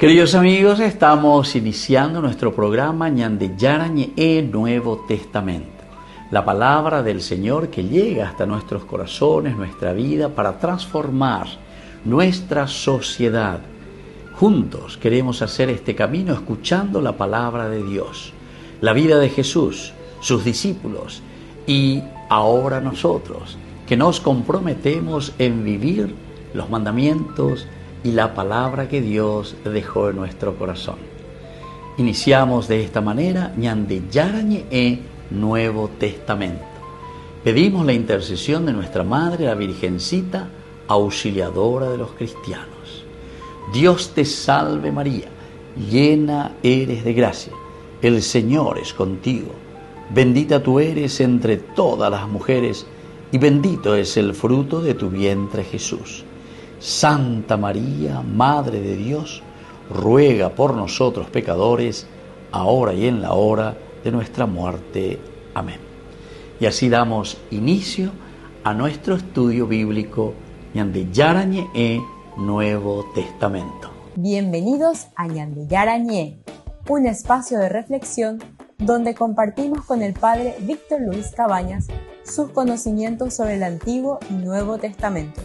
Queridos amigos, estamos iniciando nuestro programa Ñandeyarañe Nuevo Testamento. La palabra del Señor que llega hasta nuestros corazones, nuestra vida, para transformar nuestra sociedad. Juntos queremos hacer este camino escuchando la palabra de Dios, la vida de Jesús, sus discípulos y ahora nosotros, que nos comprometemos en vivir los mandamientos y la palabra que Dios dejó en nuestro corazón. Iniciamos de esta manera Ñandeyarañe Nuevo Testamento. Pedimos la intercesión de nuestra Madre, la Virgencita, auxiliadora de los cristianos. Dios te salve María, llena eres de gracia, el Señor es contigo. Bendita tú eres entre todas las mujeres, y bendito es el fruto de tu vientre Jesús. Santa María, Madre de Dios, ruega por nosotros pecadores, ahora y en la hora de nuestra muerte. Amén. Y así damos inicio a nuestro estudio bíblico Ñandeyarañe Nuevo Testamento. Bienvenidos a Ñandeyarañe, un espacio de reflexión donde compartimos con el Padre Víctor Luis Cabañas sus conocimientos sobre el Antiguo y Nuevo Testamento.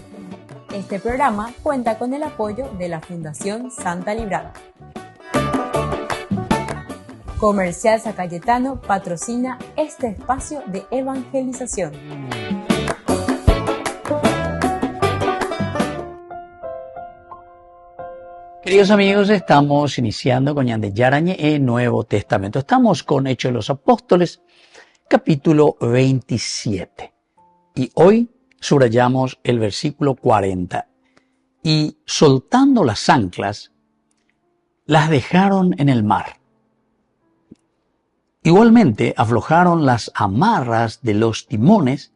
Este programa cuenta con el apoyo de la Fundación Santa Librada. Comercial San Cayetano patrocina este espacio de evangelización. Queridos amigos, estamos iniciando con Ñandeyarañe Nuevo Testamento. Estamos con Hechos de los Apóstoles, capítulo 27. Y hoy subrayamos el versículo 40. Y soltando las anclas, las dejaron en el mar. Igualmente aflojaron las amarras de los timones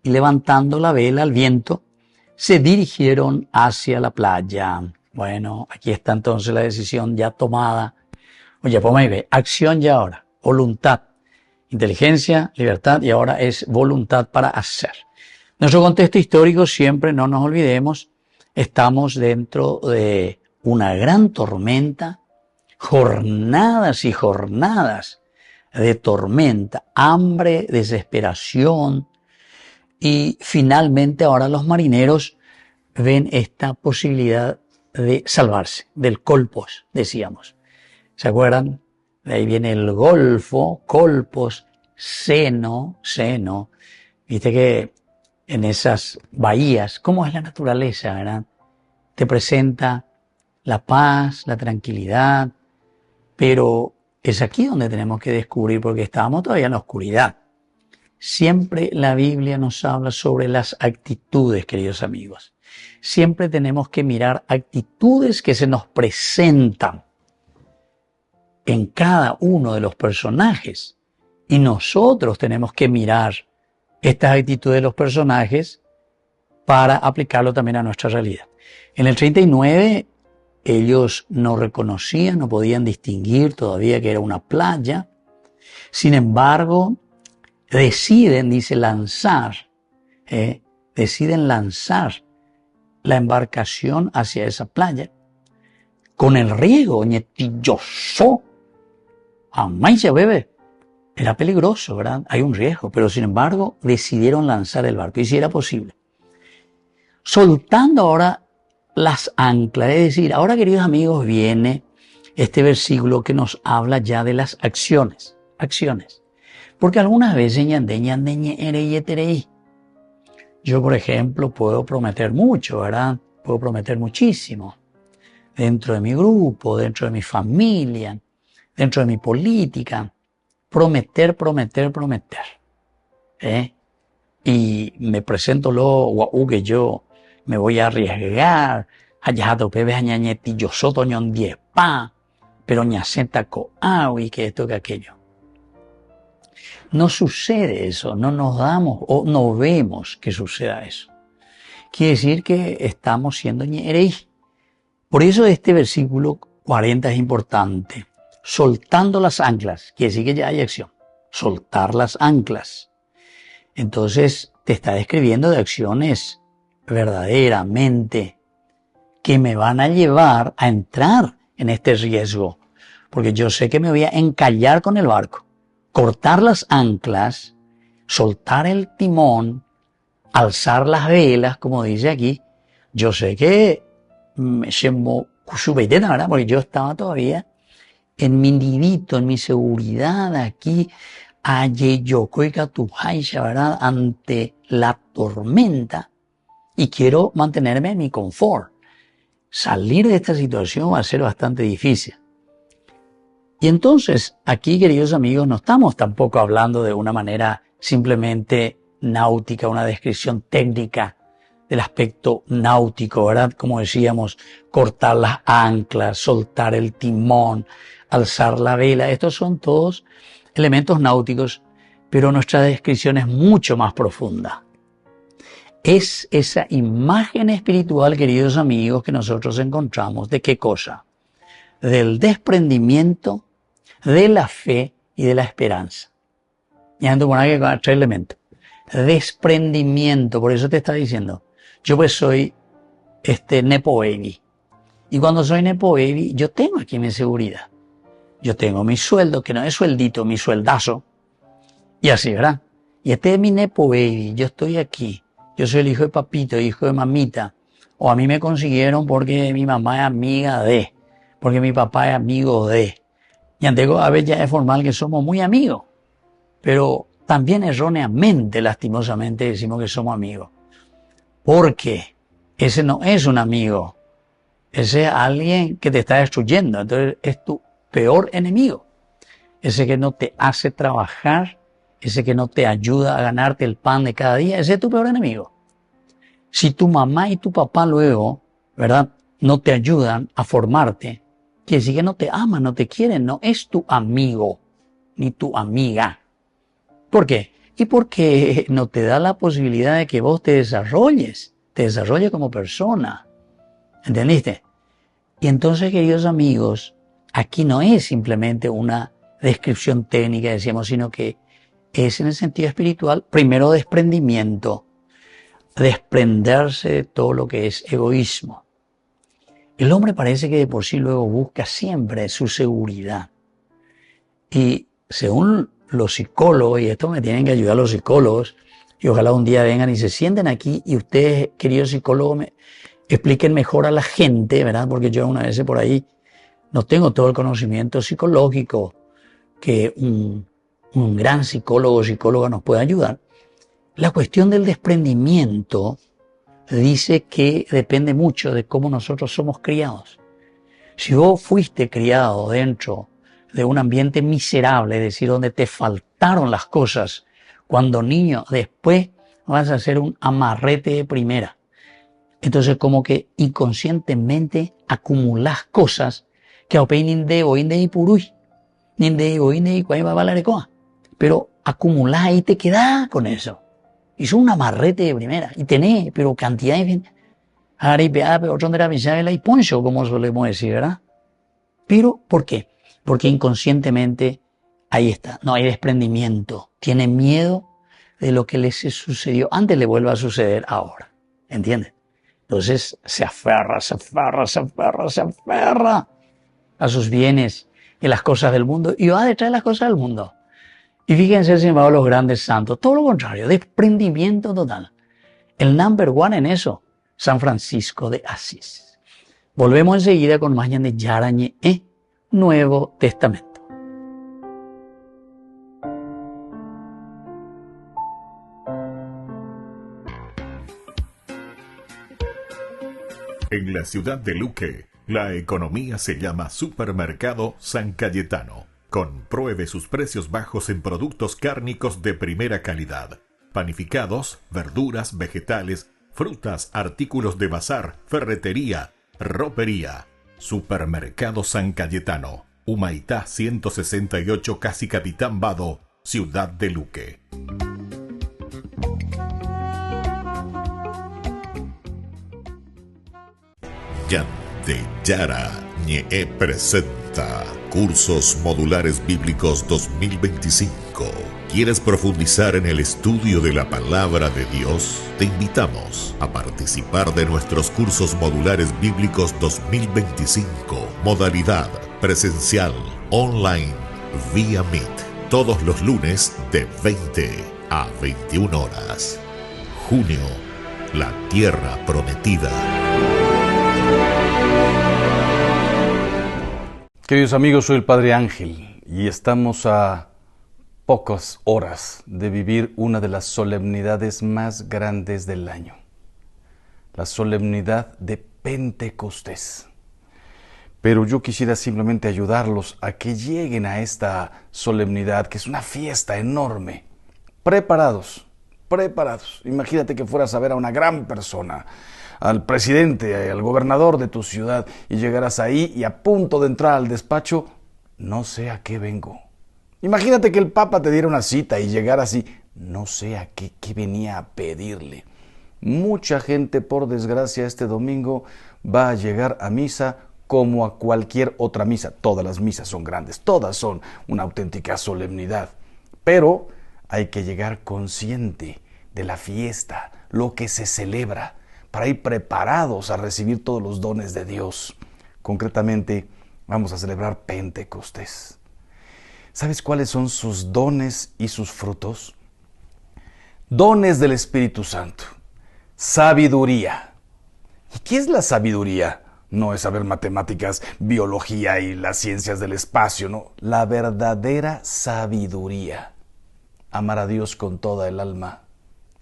y levantando la vela al viento, se dirigieron hacia la playa. Bueno, aquí está entonces la decisión ya tomada. Oye, pues ahí ve, acción ya ahora, voluntad, inteligencia, libertad y ahora es voluntad para hacer. Nuestro contexto histórico siempre, no nos olvidemos, estamos dentro de una gran tormenta, jornadas y jornadas de tormenta, hambre, desesperación y finalmente ahora los marineros ven esta posibilidad de salvarse del colpos, decíamos. ¿Se acuerdan? De ahí viene el golfo, colpos, seno. Viste que en esas bahías, ¿cómo es la naturaleza, verdad? Te presenta la paz, la tranquilidad, pero es aquí donde tenemos que descubrir, porque estábamos todavía en la oscuridad. Siempre la Biblia nos habla sobre las actitudes, queridos amigos. Siempre tenemos que mirar actitudes que se nos presentan en cada uno de los personajes. Y nosotros tenemos que mirar estas actitudes de los personajes para aplicarlo también a nuestra realidad. En el 39 ellos no reconocían, no podían distinguir todavía que era una playa. Sin embargo, deciden lanzar la embarcación hacia esa playa con el riesgo, ñetilloso, amaicha bebé. Era peligroso, ¿verdad? Hay un riesgo, pero sin embargo decidieron lanzar el barco y si era posible. Soltando ahora las anclas, es decir, ahora queridos amigos viene este versículo que nos habla ya de las acciones. Porque algunas veces yo, por ejemplo, puedo prometer mucho, ¿verdad? Puedo prometer muchísimo dentro de mi grupo, dentro de mi familia, dentro de mi política. Prometer. Y me presento que yo me voy a arriesgar, pero y que esto, que aquello. No sucede eso, no nos damos o no vemos que suceda eso. Quiere decir que estamos siendo ñereí. Por eso este versículo 40 es importante. Soltando las anclas, quiere decir que ya hay acción. Soltar las anclas. Entonces te está describiendo de acciones verdaderamente que me van a llevar a entrar en este riesgo, porque yo sé que me voy a encallar con el barco, cortar las anclas, soltar el timón, alzar las velas, como dice aquí. Yo sé que ¿verdad? Porque yo estaba todavía en mi nidito, en mi seguridad aquí, ¿verdad? Ante la tormenta, y quiero mantenerme en mi confort. Salir de esta situación va a ser bastante difícil. Y entonces, aquí, queridos amigos, no estamos tampoco hablando de una manera simplemente náutica, una descripción técnica del aspecto náutico, ¿verdad? Como decíamos, cortar las anclas, soltar el timón, alzar la vela. Estos son todos elementos náuticos, pero nuestra descripción es mucho más profunda. Es esa imagen espiritual, queridos amigos, que nosotros encontramos. ¿De qué cosa? Del desprendimiento, de la fe y de la esperanza. Y ando con tres elementos. Desprendimiento, por eso te está diciendo. Yo pues soy Nepo Baby. Y cuando soy Nepo Baby, yo tengo aquí mi seguridad. Yo tengo mi sueldo, que no es sueldito, mi sueldazo. Y así, ¿verdad? Y este es mi Nepo Baby, yo estoy aquí. Yo soy el hijo de papito, hijo de mamita. O a mí me consiguieron porque mi mamá es amiga de, porque mi papá es amigo de. Y antes a veces ya es formal que somos muy amigos. Pero también erróneamente, lastimosamente, decimos que somos amigos. Porque ese no es un amigo. Ese es alguien que te está destruyendo. Entonces es tu peor enemigo. Ese que no te hace trabajar, ese que no te ayuda a ganarte el pan de cada día, ese es tu peor enemigo. Si tu mamá y tu papá luego, ¿verdad?, no te ayudan a formarte, quiere decir que no te aman, no te quieren, no es tu amigo ni tu amiga. ¿Por qué? Y porque no te da la posibilidad de que vos te desarrolles como persona. ¿Entendiste? Y entonces, queridos amigos, aquí no es simplemente una descripción técnica, decíamos, sino que es en el sentido espiritual, primero desprendimiento, desprenderse de todo lo que es egoísmo. El hombre parece que de por sí luego busca siempre su seguridad. Y según los psicólogos, y esto me tienen que ayudar los psicólogos, y ojalá un día vengan y se sienten aquí y ustedes, queridos psicólogos, me expliquen mejor a la gente, ¿verdad? Porque yo una vez por ahí no tengo todo el conocimiento psicológico que un gran psicólogo o psicóloga nos puede ayudar. La cuestión del desprendimiento dice que depende mucho de cómo nosotros somos criados. Si vos fuiste criado dentro de un ambiente miserable, es decir, donde te faltaron las cosas cuando niño, después vas a ser un amarrete de primera. Entonces como que inconscientemente acumulás cosas que de y puruy, pero acumulás y te quedás con eso. Y son un amarrete de primera. Y tenés, pero cantidad de y poncho, como solemos decir, ¿verdad? Pero, ¿por qué? Porque inconscientemente, ahí está, no hay desprendimiento. Tiene miedo de lo que le sucedió antes le vuelva a suceder ahora. ¿Entiendes? Entonces se aferra a sus bienes y las cosas del mundo y va detrás de las cosas del mundo. Y fíjense, sin embargo, los grandes santos, todo lo contrario, desprendimiento total. El number one en eso, San Francisco de Asís. Volvemos enseguida con más de Yarañe, Nuevo Testamento. En la ciudad de Luque, la economía se llama Supermercado San Cayetano. Compruebe sus precios bajos en productos cárnicos de primera calidad. Panificados, verduras, vegetales, frutas, artículos de bazar, ferretería, ropería. Supermercado San Cayetano. Humaitá 168, Casi Capitán Vado, ciudad de Luque. Yara Ñe presenta Cursos Modulares Bíblicos 2025. ¿Quieres profundizar en el estudio de la Palabra de Dios? Te invitamos a participar de nuestros Cursos Modulares Bíblicos 2025. Modalidad presencial, online, vía Meet. Todos los lunes de 20 a 21 horas. Junio, la Tierra Prometida. Queridos amigos, soy el Padre Ángel y estamos a pocas horas de vivir una de las solemnidades más grandes del año, la solemnidad de Pentecostés. Pero yo quisiera simplemente ayudarlos a que lleguen a esta solemnidad, que es una fiesta enorme, preparados. Imagínate que fueras a ver a una gran persona, al presidente, al gobernador de tu ciudad, y llegaras ahí y a punto de entrar al despacho, no sé a qué vengo. Imagínate que el Papa te diera una cita y llegara así, no sé a qué venía a pedirle. Mucha gente, por desgracia, este domingo va a llegar a misa como a cualquier otra misa. Todas las misas son grandes, todas son una auténtica solemnidad. Pero hay que llegar consciente de la fiesta, lo que se celebra, para ir preparados a recibir todos los dones de Dios. Concretamente, vamos a celebrar Pentecostés. ¿Sabes cuáles son sus dones y sus frutos? Dones del Espíritu Santo. Sabiduría. ¿Y qué es la sabiduría? No es saber matemáticas, biología y las ciencias del espacio, no. La verdadera sabiduría. Amar a Dios con toda el alma.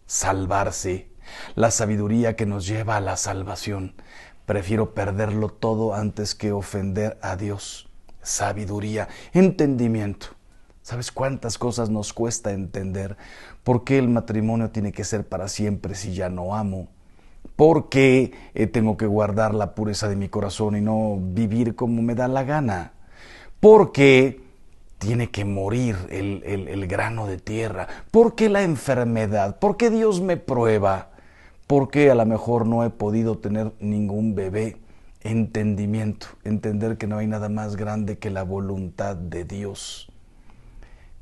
Salvarse. La sabiduría que nos lleva a la salvación. Prefiero perderlo todo antes que ofender a Dios. Sabiduría, entendimiento. ¿Sabes cuántas cosas nos cuesta entender? ¿Por qué el matrimonio tiene que ser para siempre si ya no amo? ¿Por qué tengo que guardar la pureza de mi corazón y no vivir como me da la gana? ¿Por qué tiene que morir el grano de tierra? ¿Por qué la enfermedad? ¿Por qué Dios me prueba? ¿Por qué a lo mejor no he podido tener ningún bebé? Entendimiento, entender que no hay nada más grande que la voluntad de Dios.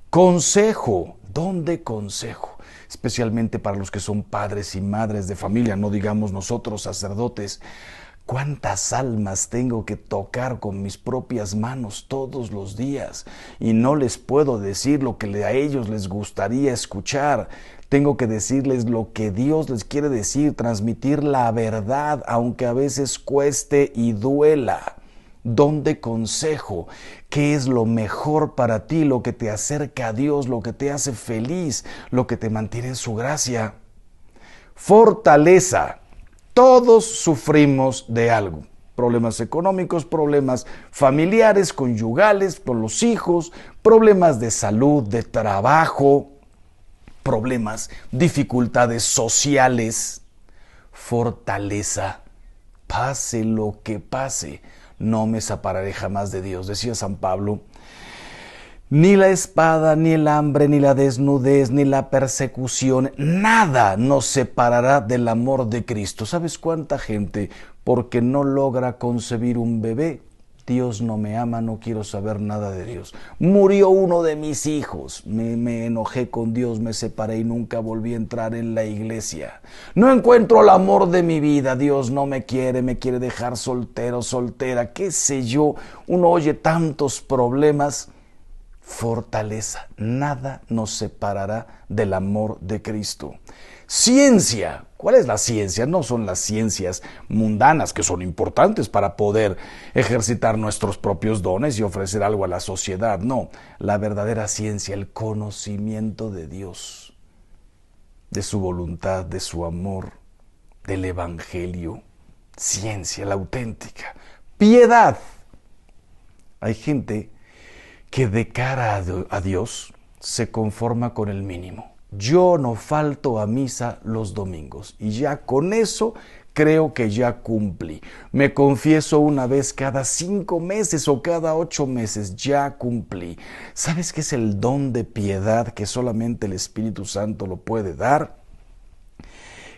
Consejo, don de consejo, especialmente para los que son padres y madres de familia, no digamos nosotros sacerdotes. ¿Cuántas almas tengo que tocar con mis propias manos todos los días? Y no les puedo decir lo que a ellos les gustaría escuchar. Tengo que decirles lo que Dios les quiere decir, transmitir la verdad, aunque a veces cueste y duela. Don de consejo, ¿qué es lo mejor para ti, lo que te acerca a Dios, lo que te hace feliz, lo que te mantiene en su gracia? Fortaleza. Todos sufrimos de algo. Problemas económicos, problemas familiares, conyugales, con los hijos, problemas de salud, de trabajo, problemas, dificultades sociales. Fortaleza. Pase lo que pase, no me separaré jamás de Dios. Decía San Pablo, ni la espada, ni el hambre, ni la desnudez, ni la persecución, nada nos separará del amor de Cristo. ¿Sabes cuánta gente, porque no logra concebir un bebé? Dios no me ama, no quiero saber nada de Dios. Murió uno de mis hijos, me enojé con Dios, me separé y nunca volví a entrar en la iglesia. No encuentro el amor de mi vida, Dios no me quiere dejar soltero, soltera, qué sé yo. Uno oye tantos problemas. Fortaleza, nada nos separará del amor de Cristo. Ciencia, ¿cuál es la ciencia? No son las ciencias mundanas que son importantes para poder ejercitar nuestros propios dones y ofrecer algo a la sociedad, no, la verdadera ciencia, el conocimiento de Dios, de su voluntad, de su amor, del evangelio, ciencia, la auténtica. Piedad, hay gente que de cara a Dios se conforma con el mínimo. Yo no falto a misa los domingos y ya con eso creo que ya cumplí. Me confieso una vez cada 5 meses o cada 8 meses, ya cumplí. ¿Sabes qué es el don de piedad que solamente el Espíritu Santo lo puede dar?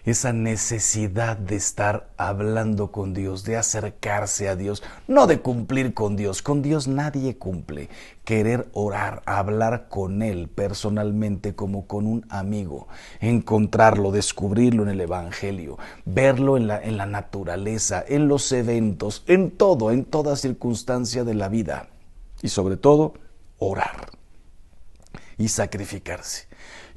esa necesidad de estar hablando con Dios, de acercarse a Dios, no de cumplir con Dios nadie cumple. Querer orar, hablar con Él personalmente como con un amigo, encontrarlo, descubrirlo en el Evangelio, verlo en la naturaleza, en los eventos, en todo, en toda circunstancia de la vida y sobre todo, orar y sacrificarse.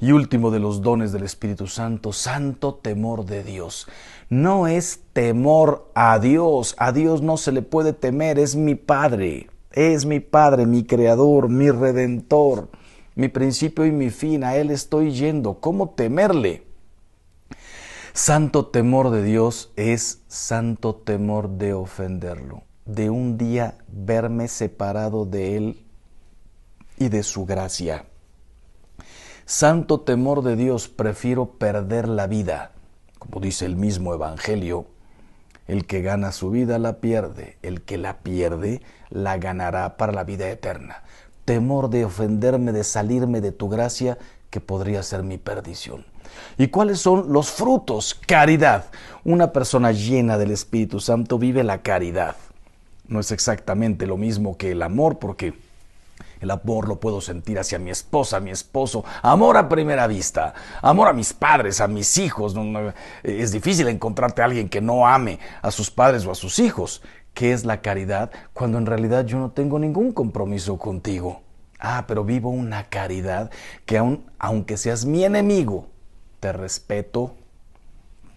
Y último de los dones del Espíritu Santo, santo temor de Dios. No es temor a Dios no se le puede temer, es mi Padre, mi Creador, mi Redentor, mi principio y mi fin, a Él estoy yendo, ¿cómo temerle? Santo temor de Dios es santo temor de ofenderlo, de un día verme separado de Él y de su gracia. Santo temor de Dios, prefiero perder la vida. Como dice el mismo Evangelio, el que gana su vida la pierde, el que la pierde la ganará para la vida eterna. Temor de ofenderme, de salirme de tu gracia, que podría ser mi perdición. ¿Y cuáles son los frutos? Caridad. Una persona llena del Espíritu Santo vive la caridad. No es exactamente lo mismo que el amor, porque el amor lo puedo sentir hacia mi esposa, a mi esposo, amor a primera vista, amor a mis padres, a mis hijos. Es difícil encontrarte a alguien que no ame a sus padres o a sus hijos. ¿Qué es la caridad? Cuando en realidad yo no tengo ningún compromiso contigo. Pero vivo una caridad que aunque seas mi enemigo, te respeto,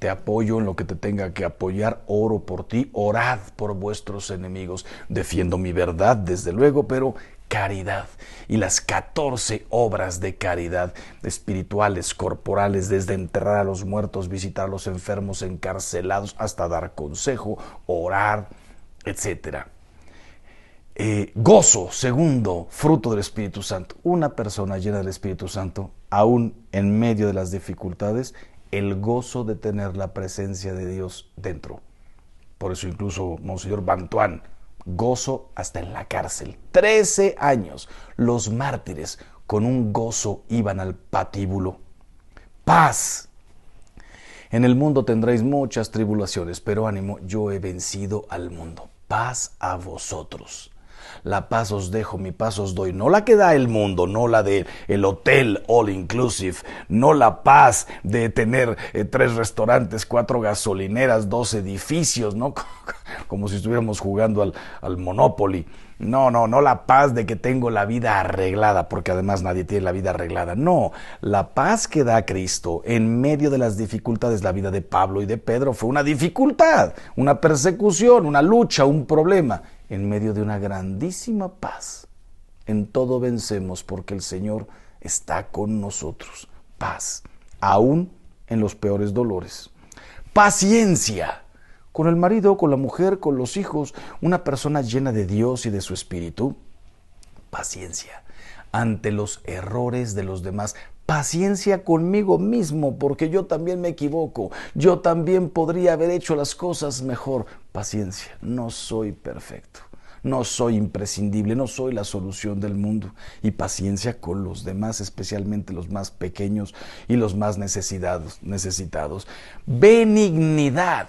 te apoyo en lo que te tenga que apoyar, oro por ti, orad por vuestros enemigos. Defiendo mi verdad, desde luego, pero caridad. Y las 14 obras de caridad espirituales, corporales, desde enterrar a los muertos, visitar a los enfermos, encarcelados, hasta dar consejo, orar, etc. Gozo, segundo fruto del Espíritu Santo. Una persona llena del Espíritu Santo, aún en medio de las dificultades, el gozo de tener la presencia de Dios dentro. Por eso incluso Monseñor Bantuán, gozo hasta en la cárcel. 13 años, los mártires con un gozo iban al patíbulo. Paz. En el mundo tendréis muchas tribulaciones, pero ánimo, yo he vencido al mundo. Paz a vosotros. La paz os dejo, mi paz os doy. No la que da el mundo, no la de el hotel all inclusive, no la paz de tener 3 restaurantes, 4 gasolineras, 2 edificios, ¿no? Como si estuviéramos jugando al Monopoly. No la paz de que tengo la vida arreglada, porque además nadie tiene la vida arreglada. No, la paz que da Cristo en medio de las dificultades. La vida de Pablo y de Pedro fue una dificultad, una persecución, una lucha, un problema. En medio de una grandísima paz. En todo vencemos porque el Señor está con nosotros. Paz, aún en los peores dolores. Paciencia, con el marido, con la mujer, con los hijos. Una persona llena de Dios y de su Espíritu. Paciencia, ante los errores de los demás. Paciencia conmigo mismo, porque yo también me equivoco. Yo también podría haber hecho las cosas mejor. Paciencia, no soy perfecto. No soy imprescindible, no soy la solución del mundo. Y paciencia con los demás, especialmente los más pequeños y los más necesitados. Benignidad,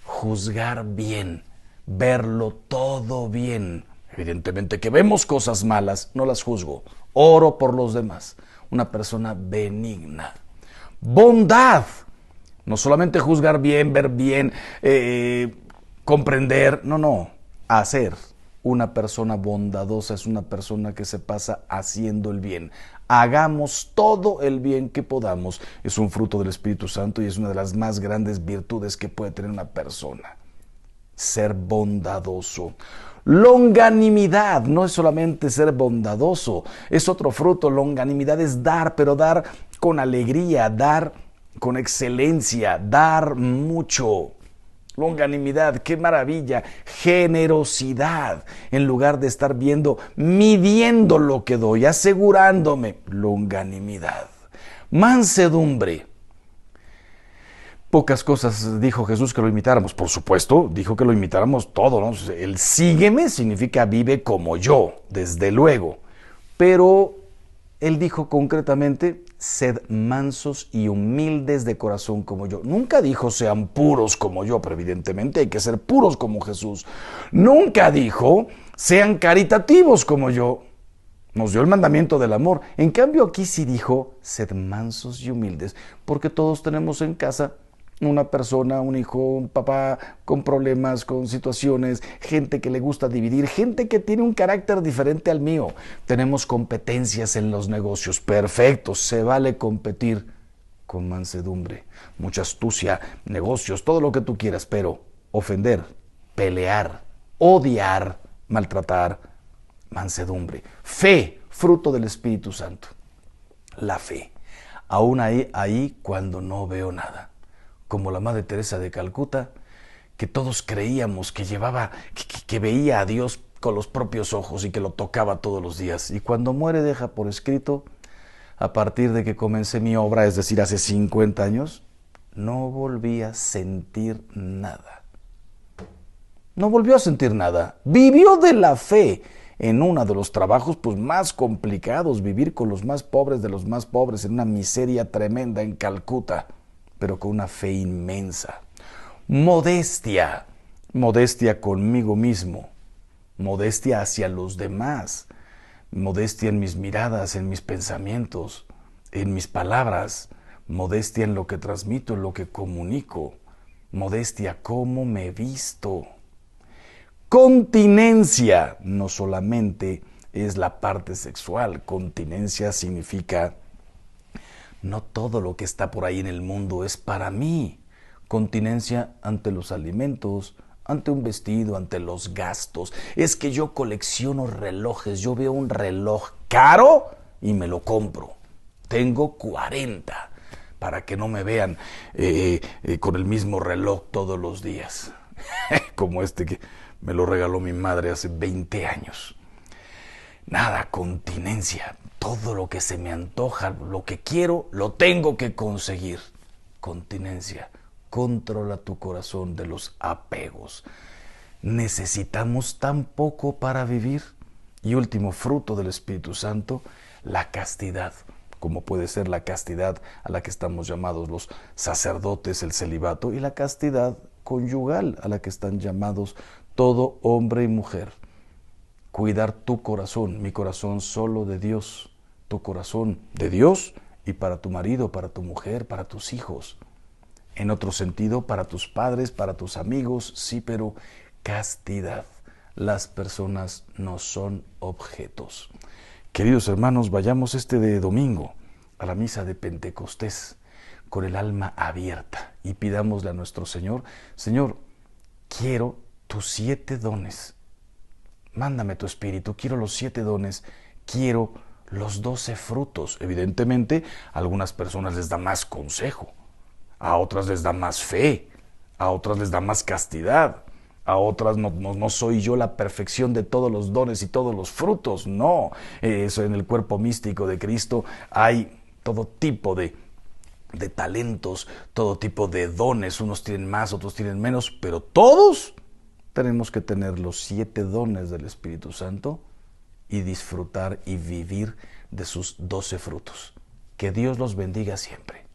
juzgar bien, verlo todo bien. Evidentemente que vemos cosas malas, no las juzgo. Oro por los demás. Una persona benigna. Bondad, no solamente juzgar bien, ver bien, comprender, no. Hacer. Una persona bondadosa es una persona que se pasa haciendo el bien. Hagamos todo el bien que podamos. Es un fruto del Espíritu Santo y es una de las más grandes virtudes que puede tener una persona. Ser bondadoso. Longanimidad no es solamente ser bondadoso, es otro fruto. Longanimidad es dar, pero dar con alegría, dar con excelencia, dar mucho. Longanimidad, qué maravilla. Generosidad, en lugar de estar midiendo lo que doy, asegurándome. Longanimidad. Mansedumbre. Pocas cosas dijo Jesús que lo imitáramos. Por supuesto, dijo que lo imitáramos todo, ¿no? El sígueme significa vive como yo, desde luego. Pero él dijo concretamente, sed mansos y humildes de corazón como yo. Nunca dijo sean puros como yo, pero evidentemente hay que ser puros como Jesús. Nunca dijo sean caritativos como yo. Nos dio el mandamiento del amor. En cambio aquí sí dijo sed mansos y humildes, porque todos tenemos en casa una persona, un hijo, un papá con problemas, con situaciones, gente que le gusta dividir, gente que tiene un carácter diferente al mío. Tenemos competencias en los negocios, perfecto, se vale competir con mansedumbre, mucha astucia, negocios, todo lo que tú quieras, pero ofender, pelear, odiar, maltratar, mansedumbre, fe, fruto del Espíritu Santo, la fe, aún ahí cuando no veo nada. Como la Madre Teresa de Calcuta, que todos creíamos que que veía a Dios con los propios ojos y que lo tocaba todos los días. Y cuando muere deja por escrito, a partir de que comencé mi obra, es decir, hace 50 años, no volví a sentir nada. No volvió a sentir nada. Vivió de la fe en uno de los trabajos más complicados, vivir con los más pobres de los más pobres, en una miseria tremenda en Calcuta, pero con una fe inmensa. Modestia conmigo mismo, modestia hacia los demás, modestia en mis miradas, en mis pensamientos, en mis palabras, modestia en lo que transmito, en lo que comunico, modestia cómo me visto. Continencia no solamente es la parte sexual, continencia significa no todo lo que está por ahí en el mundo es para mí. Continencia ante los alimentos, ante un vestido, ante los gastos. Es que yo colecciono relojes. Yo veo un reloj caro y me lo compro. Tengo 40 para que no me vean con el mismo reloj todos los días. Como este que me lo regaló mi madre hace 20 años. Nada, continencia. Todo lo que se me antoja, lo que quiero, lo tengo que conseguir. Continencia. Controla tu corazón de los apegos. Necesitamos tan poco para vivir. Y último fruto del Espíritu Santo, la castidad. Como puede ser la castidad a la que estamos llamados los sacerdotes, el celibato, y la castidad conyugal a la que están llamados todo hombre y mujer. Cuidar tu corazón, mi corazón solo de Dios, tu corazón de Dios y para tu marido, para tu mujer, para tus hijos. En otro sentido, para tus padres, para tus amigos, sí, pero castidad. Las personas no son objetos. Queridos hermanos, vayamos de domingo a la misa de Pentecostés con el alma abierta y pidámosle a nuestro Señor, Señor, quiero tus 7 dones. Mándame tu espíritu, quiero los 7 dones, quiero los 12 frutos. Evidentemente, a algunas personas les da más consejo, a otras les da más fe, a otras les da más castidad, a otras no soy yo la perfección de todos los dones y todos los frutos, no. Eso en el cuerpo místico de Cristo hay todo tipo de talentos, todo tipo de dones, unos tienen más, otros tienen menos, pero todos tenemos que tener los 7 dones del Espíritu Santo y disfrutar y vivir de sus 12 frutos. Que Dios los bendiga siempre.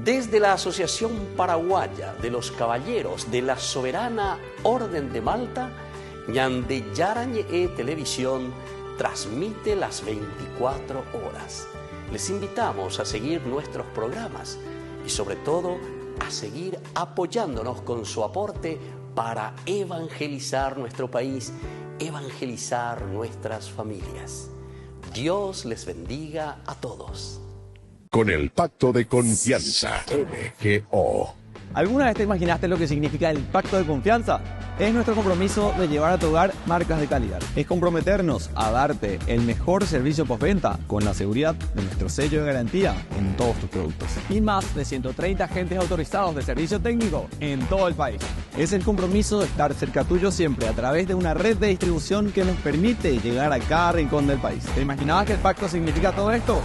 Desde la Asociación Paraguaya de los Caballeros de la Soberana Orden de Malta, Ñande Yarañe Televisión transmite las 24 horas. Les invitamos a seguir nuestros programas y sobre todo a seguir apoyándonos con su aporte para evangelizar nuestro país, evangelizar nuestras familias. Dios les bendiga a todos. Con el Pacto de Confianza, MGO. ¿Alguna vez te imaginaste lo que significa el pacto de confianza? Es nuestro compromiso de llevar a tu hogar marcas de calidad. Es comprometernos a darte el mejor servicio postventa con la seguridad de nuestro sello de garantía en todos tus productos. Y más de 130 agentes autorizados de servicio técnico en todo el país. Es el compromiso de estar cerca tuyo siempre a través de una red de distribución que nos permite llegar a cada rincón del país. ¿Te imaginabas que el pacto significa todo esto?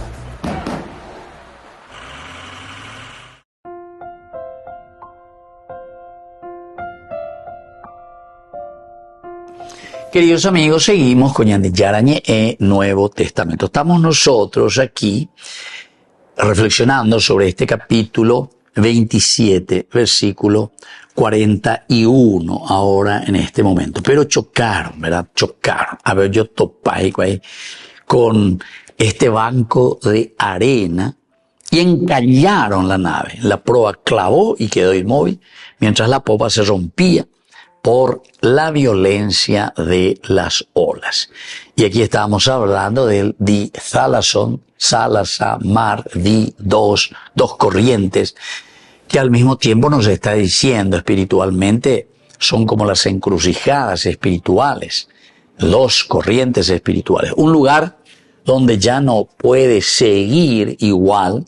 Queridos amigos, seguimos con Ñandillarañe e Nuevo Testamento. Estamos nosotros aquí reflexionando sobre este capítulo 27, versículo 41, ahora en este momento. Pero chocaron, ¿verdad? Chocaron. A ver, yo topé ahí con este banco de arena y encallaron la nave. La proa clavó y quedó inmóvil, mientras la popa se rompía por la violencia de las olas. Y aquí estábamos hablando del di Thalason, Salasa, mar, di, dos corrientes, que al mismo tiempo nos está diciendo espiritualmente son como las encrucijadas espirituales, dos corrientes espirituales. Un lugar donde ya no puede seguir igual,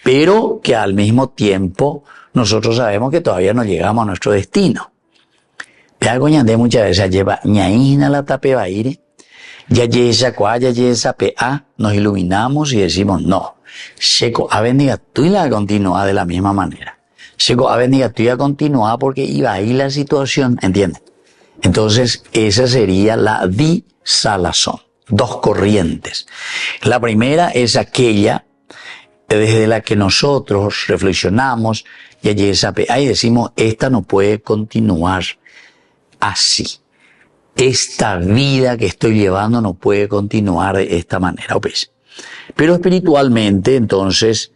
pero que al mismo tiempo nosotros sabemos que todavía no llegamos a nuestro destino. Peagoñandé muchas veces lleva ñaína la tapebaire, ya yesa cuaya yesa pea, nos iluminamos y decimos no. Seco a bendiga tú y la continúa de la misma manera. Seco a bendiga tú y la continúa porque iba ahí la situación, ¿entienden? Entonces esa sería la disalazón, dos corrientes. La primera es aquella desde la que nosotros reflexionamos, ya yesa pea y decimos esta no puede continuar así. Esta vida que estoy llevando no puede continuar de esta manera. ¿Ves? Pero espiritualmente, entonces,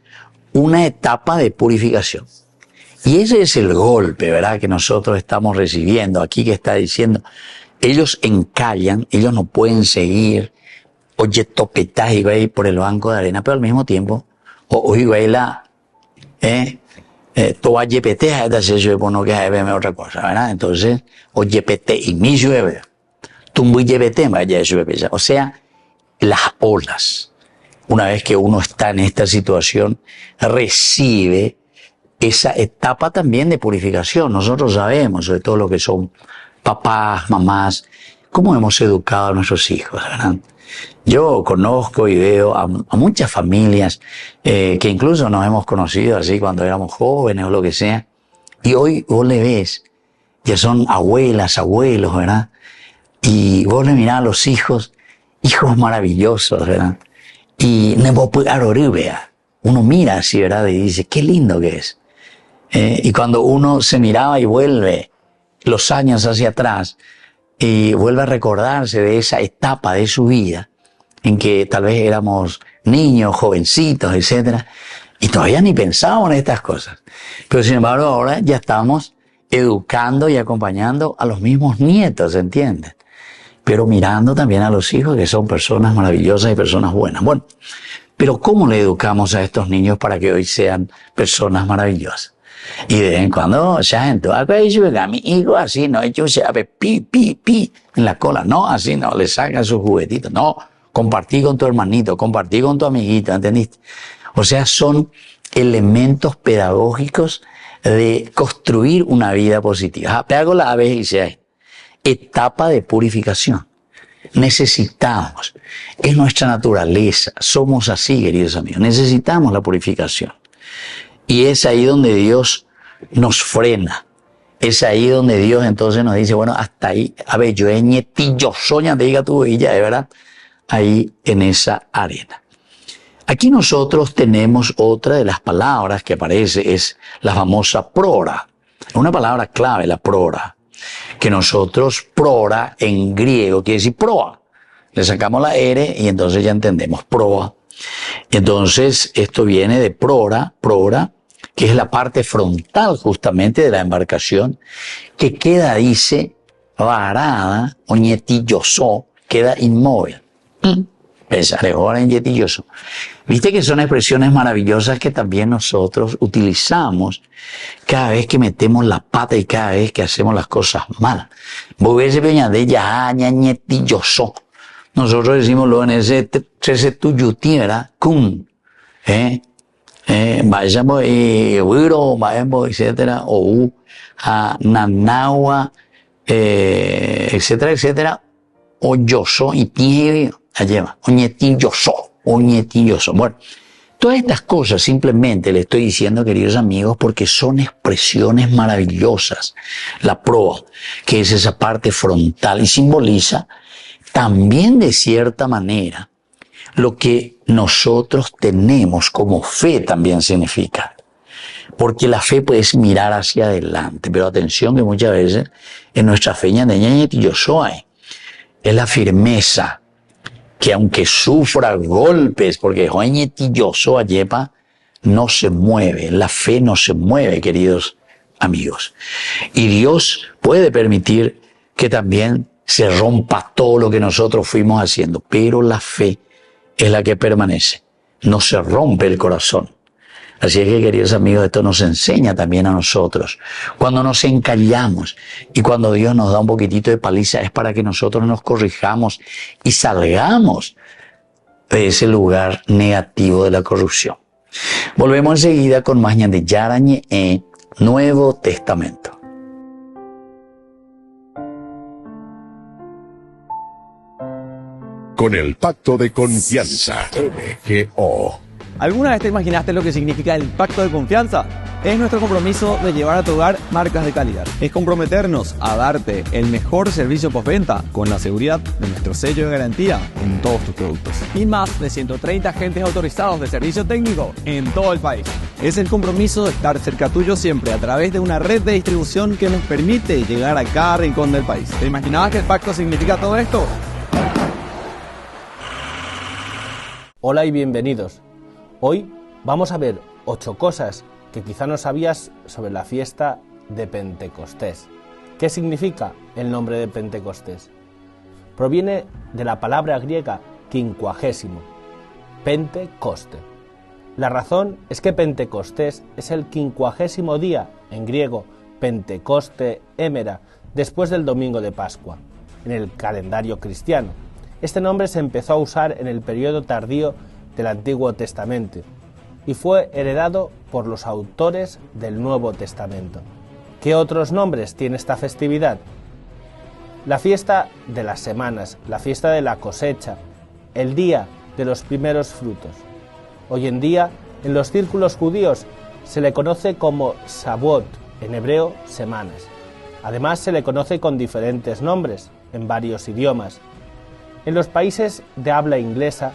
una etapa de purificación. Y ese es el golpe, ¿verdad?, que nosotros estamos recibiendo aquí, que está diciendo, ellos encallan, ellos no pueden seguir, oye, topetas y por el banco de arena, pero al mismo tiempo, oye, la, toda YPT es bueno que es otra cosa, ¿verdad? Entonces, o YPT y mi llueve, tumbu YPT vaya llueve. O sea, las olas. Una vez que uno está en esta situación, recibe esa etapa también de purificación. Nosotros sabemos, sobre todo lo que son papás, mamás, cómo hemos educado a nuestros hijos, ¿verdad? Yo conozco y veo a muchas familias que incluso nos hemos conocido así cuando éramos jóvenes o lo que sea, y hoy vos le ves, ya son abuelas, abuelos, ¿verdad? Y vos le mirás a los hijos maravillosos, ¿verdad? Y uno mira así, ¿verdad? Y dice, qué lindo que es. Y cuando uno se miraba y vuelve los años hacia atrás, y vuelve a recordarse de esa etapa de su vida en que tal vez éramos niños, jovencitos, etcétera, y todavía ni pensábamos en estas cosas. Pero sin embargo ahora ya estamos educando y acompañando a los mismos nietos, ¿entienden? Pero mirando también a los hijos que son personas maravillosas y personas buenas. Bueno, pero ¿cómo le educamos a estos niños para que hoy sean personas maravillosas? Y de vez en cuando, ya en toda a mi hijo así, no, ellos se abre pi en la cola, no, así no, le sacan sus juguetitos, no, compartí con tu hermanito, compartí con tu amiguito, ¿entendiste? O sea, son elementos pedagógicos de construir una vida positiva. Pego la vez y sea etapa de purificación. Necesitamos, es nuestra naturaleza, somos así, queridos amigos, necesitamos la purificación. Y es ahí donde Dios nos frena. Es ahí donde Dios entonces nos dice, bueno, hasta ahí, a ver, yo es nietillo, soña, te diga tu villa, de verdad, ahí en esa arena. Aquí nosotros tenemos otra de las palabras que aparece, es la famosa prora. Una palabra clave, la prora, que nosotros, prora en griego quiere decir proa. Le sacamos la R y entonces ya entendemos, proa. Entonces, esto viene de prora, que es la parte frontal justamente de la embarcación, que queda, dice, varada, o ñetilloso, queda inmóvil. Viste que son expresiones maravillosas que también nosotros utilizamos cada vez que metemos la pata y cada vez que hacemos las cosas mal. Nosotros decimos lo en ese tuyuti, ¿verdad? Kun. Vayamos Wiro, vayamos, etcétera, o Nanawa, etcétera, etcétera, o yoso y tiene lleva, oñetín yoso. Bueno, todas estas cosas simplemente le estoy diciendo, queridos amigos, porque son expresiones maravillosas. La proa, que es esa parte frontal, y simboliza también de cierta manera lo que nosotros tenemos como fe también significa. Porque la fe puede mirar hacia adelante, pero atención que muchas veces en nuestra fe es la firmeza, que aunque sufra golpes, porque no se mueve, la fe no se mueve, queridos amigos. Y Dios puede permitir que también se rompa todo lo que nosotros fuimos haciendo, pero la fe es la que permanece, no se rompe el corazón. Así es que, queridos amigos, esto nos enseña también a nosotros. Cuando nos encallamos y cuando Dios nos da un poquitito de paliza, es para que nosotros nos corrijamos y salgamos de ese lugar negativo de la corrupción. Volvemos enseguida con más de Yarañe en Nuevo Testamento. Con el pacto de confianza, MGO. ¿Alguna vez te imaginaste lo que significa el pacto de confianza? Es nuestro compromiso de llevar a tu hogar marcas de calidad. Es comprometernos a darte el mejor servicio postventa con la seguridad de nuestro sello de garantía en todos tus productos. Y más de 130 agentes autorizados de servicio técnico en todo el país. Es el compromiso de estar cerca tuyo siempre a través de una red de distribución que nos permite llegar a cada rincón del país. ¿Te imaginabas que el pacto significa todo esto? Hola y bienvenidos. Hoy vamos a ver 8 cosas que quizá no sabías sobre la fiesta de Pentecostés. ¿Qué significa el nombre de Pentecostés? Proviene de la palabra griega quincuagésimo, Pentecoste. La razón es que Pentecostés es el 50º día, en griego Pentecoste Émera, después del domingo de Pascua, en el calendario cristiano. Este nombre se empezó a usar en el periodo tardío del Antiguo Testamento y fue heredado por los autores del Nuevo Testamento. ¿Qué otros nombres tiene esta festividad? La fiesta de las semanas, la fiesta de la cosecha, el día de los primeros frutos. Hoy en día, en los círculos judíos, se le conoce como Shavuot, en hebreo, semanas. Además, se le conoce con diferentes nombres, en varios idiomas. En los países de habla inglesa,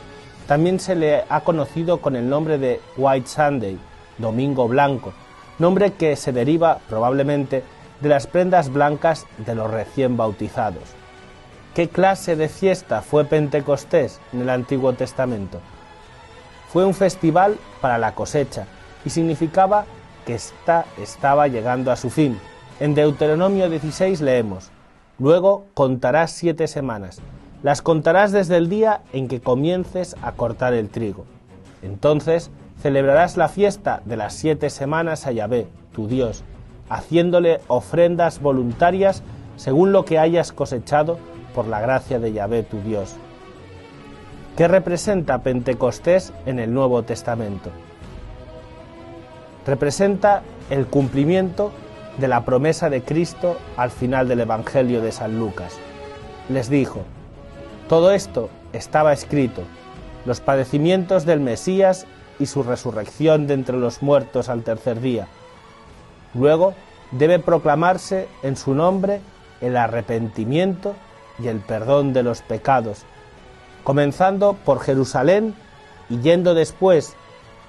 también se le ha conocido con el nombre de White Sunday, Domingo Blanco, nombre que se deriva probablemente de las prendas blancas de los recién bautizados. ¿Qué clase de fiesta fue Pentecostés en el Antiguo Testamento? Fue un festival para la cosecha y significaba que ésta estaba llegando a su fin. En Deuteronomio 16 leemos: «Luego contarás 7 semanas. Las contarás desde el día en que comiences a cortar el trigo. Entonces celebrarás la fiesta de las 7 semanas a Yahvé, tu Dios, haciéndole ofrendas voluntarias según lo que hayas cosechado por la gracia de Yahvé, tu Dios». ¿Qué representa Pentecostés en el Nuevo Testamento? Representa el cumplimiento de la promesa de Cristo al final del Evangelio de San Lucas. Les dijo: «Todo esto estaba escrito, los padecimientos del Mesías y su resurrección de entre los muertos al tercer día. Luego debe proclamarse en su nombre el arrepentimiento y el perdón de los pecados, comenzando por Jerusalén y yendo después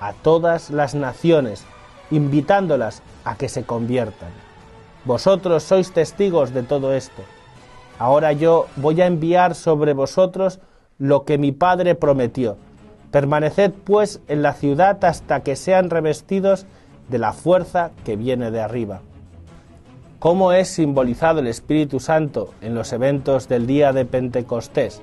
a todas las naciones, invitándolas a que se conviertan. Vosotros sois testigos de todo esto. Ahora yo voy a enviar sobre vosotros lo que mi Padre prometió. Permaneced pues en la ciudad hasta que sean revestidos de la fuerza que viene de arriba». ¿Cómo es simbolizado el Espíritu Santo en los eventos del día de Pentecostés?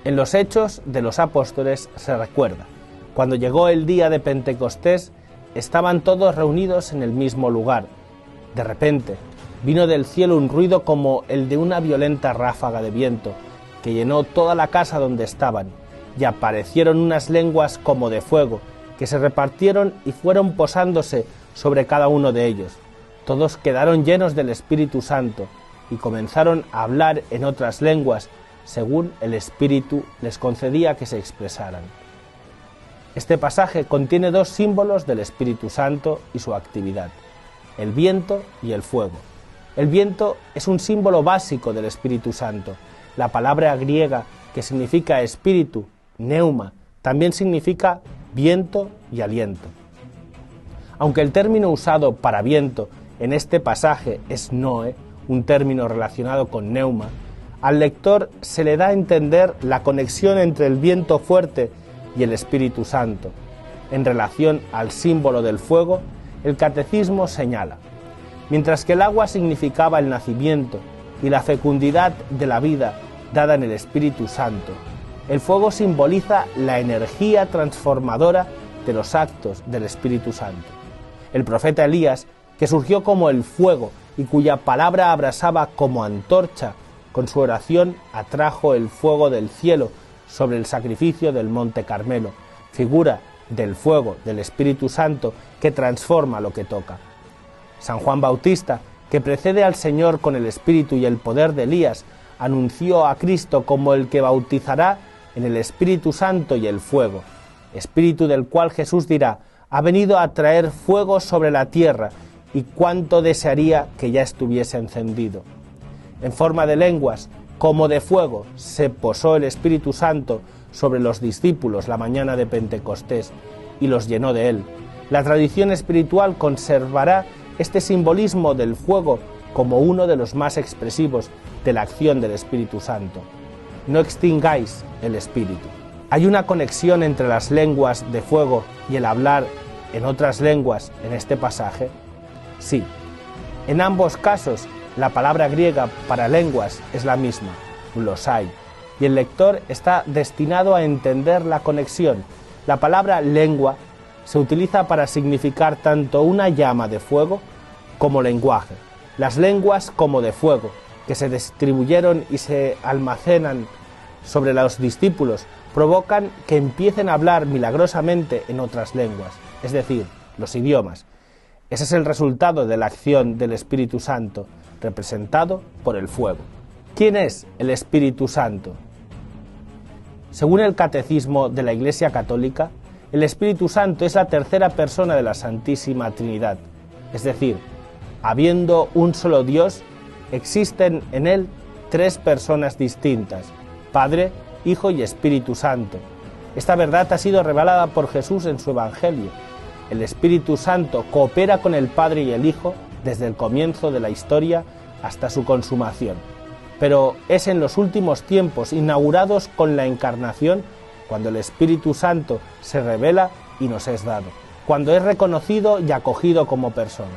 En los Hechos de los Apóstoles se recuerda, cuando llegó el día de Pentecostés, estaban todos reunidos en el mismo lugar. De repente, vino del cielo un ruido como el de una violenta ráfaga de viento, que llenó toda la casa donde estaban, y aparecieron unas lenguas como de fuego, que se repartieron y fueron posándose sobre cada uno de ellos. Todos quedaron llenos del Espíritu Santo, y comenzaron a hablar en otras lenguas, según el Espíritu les concedía que se expresaran. Este pasaje contiene dos símbolos del Espíritu Santo y su actividad, el viento y el fuego. El viento es un símbolo básico del Espíritu Santo. La palabra griega que significa espíritu, neuma, también significa viento y aliento. Aunque el término usado para viento en este pasaje es noe, un término relacionado con neuma, al lector se le da a entender la conexión entre el viento fuerte y el Espíritu Santo. En relación al símbolo del fuego, el catecismo señala: mientras que el agua significaba el nacimiento y la fecundidad de la vida dada en el Espíritu Santo, el fuego simboliza la energía transformadora de los actos del Espíritu Santo. El profeta Elías, que surgió como el fuego y cuya palabra abrasaba como antorcha, con su oración atrajo el fuego del cielo sobre el sacrificio del Monte Carmelo, figura del fuego del Espíritu Santo que transforma lo que toca. San Juan Bautista, que precede al Señor con el espíritu y el poder de Elías, anunció a Cristo como el que bautizará en el Espíritu Santo y el fuego, espíritu del cual Jesús dirá: ha venido a traer fuego sobre la tierra, y cuánto desearía que ya estuviese encendido. En forma de lenguas, como de fuego, se posó el Espíritu Santo sobre los discípulos la mañana de Pentecostés y los llenó de él. La tradición espiritual conservará este simbolismo del fuego como uno de los más expresivos de la acción del Espíritu Santo. No extingáis el Espíritu. ¿Hay una conexión entre las lenguas de fuego y el hablar en otras lenguas en este pasaje? Sí. En ambos casos, la palabra griega para lenguas es la misma, glosai, y el lector está destinado a entender la conexión. La palabra lengua se utiliza para significar tanto una llama de fuego como lenguaje. Las lenguas como de fuego, que se distribuyeron y se almacenan sobre los discípulos, provocan que empiecen a hablar milagrosamente en otras lenguas, es decir, los idiomas. Ese es el resultado de la acción del Espíritu Santo, representado por el fuego. ¿Quién es el Espíritu Santo? Según el Catecismo de la Iglesia Católica, el Espíritu Santo es la tercera persona de la Santísima Trinidad, es decir, habiendo un solo Dios, existen en él tres personas distintas: Padre, Hijo y Espíritu Santo. Esta verdad ha sido revelada por Jesús en su Evangelio. El Espíritu Santo coopera con el Padre y el Hijo desde el comienzo de la historia hasta su consumación. Pero es en los últimos tiempos, inaugurados con la Encarnación, cuando el Espíritu Santo se revela y nos es dado, cuando es reconocido y acogido como persona.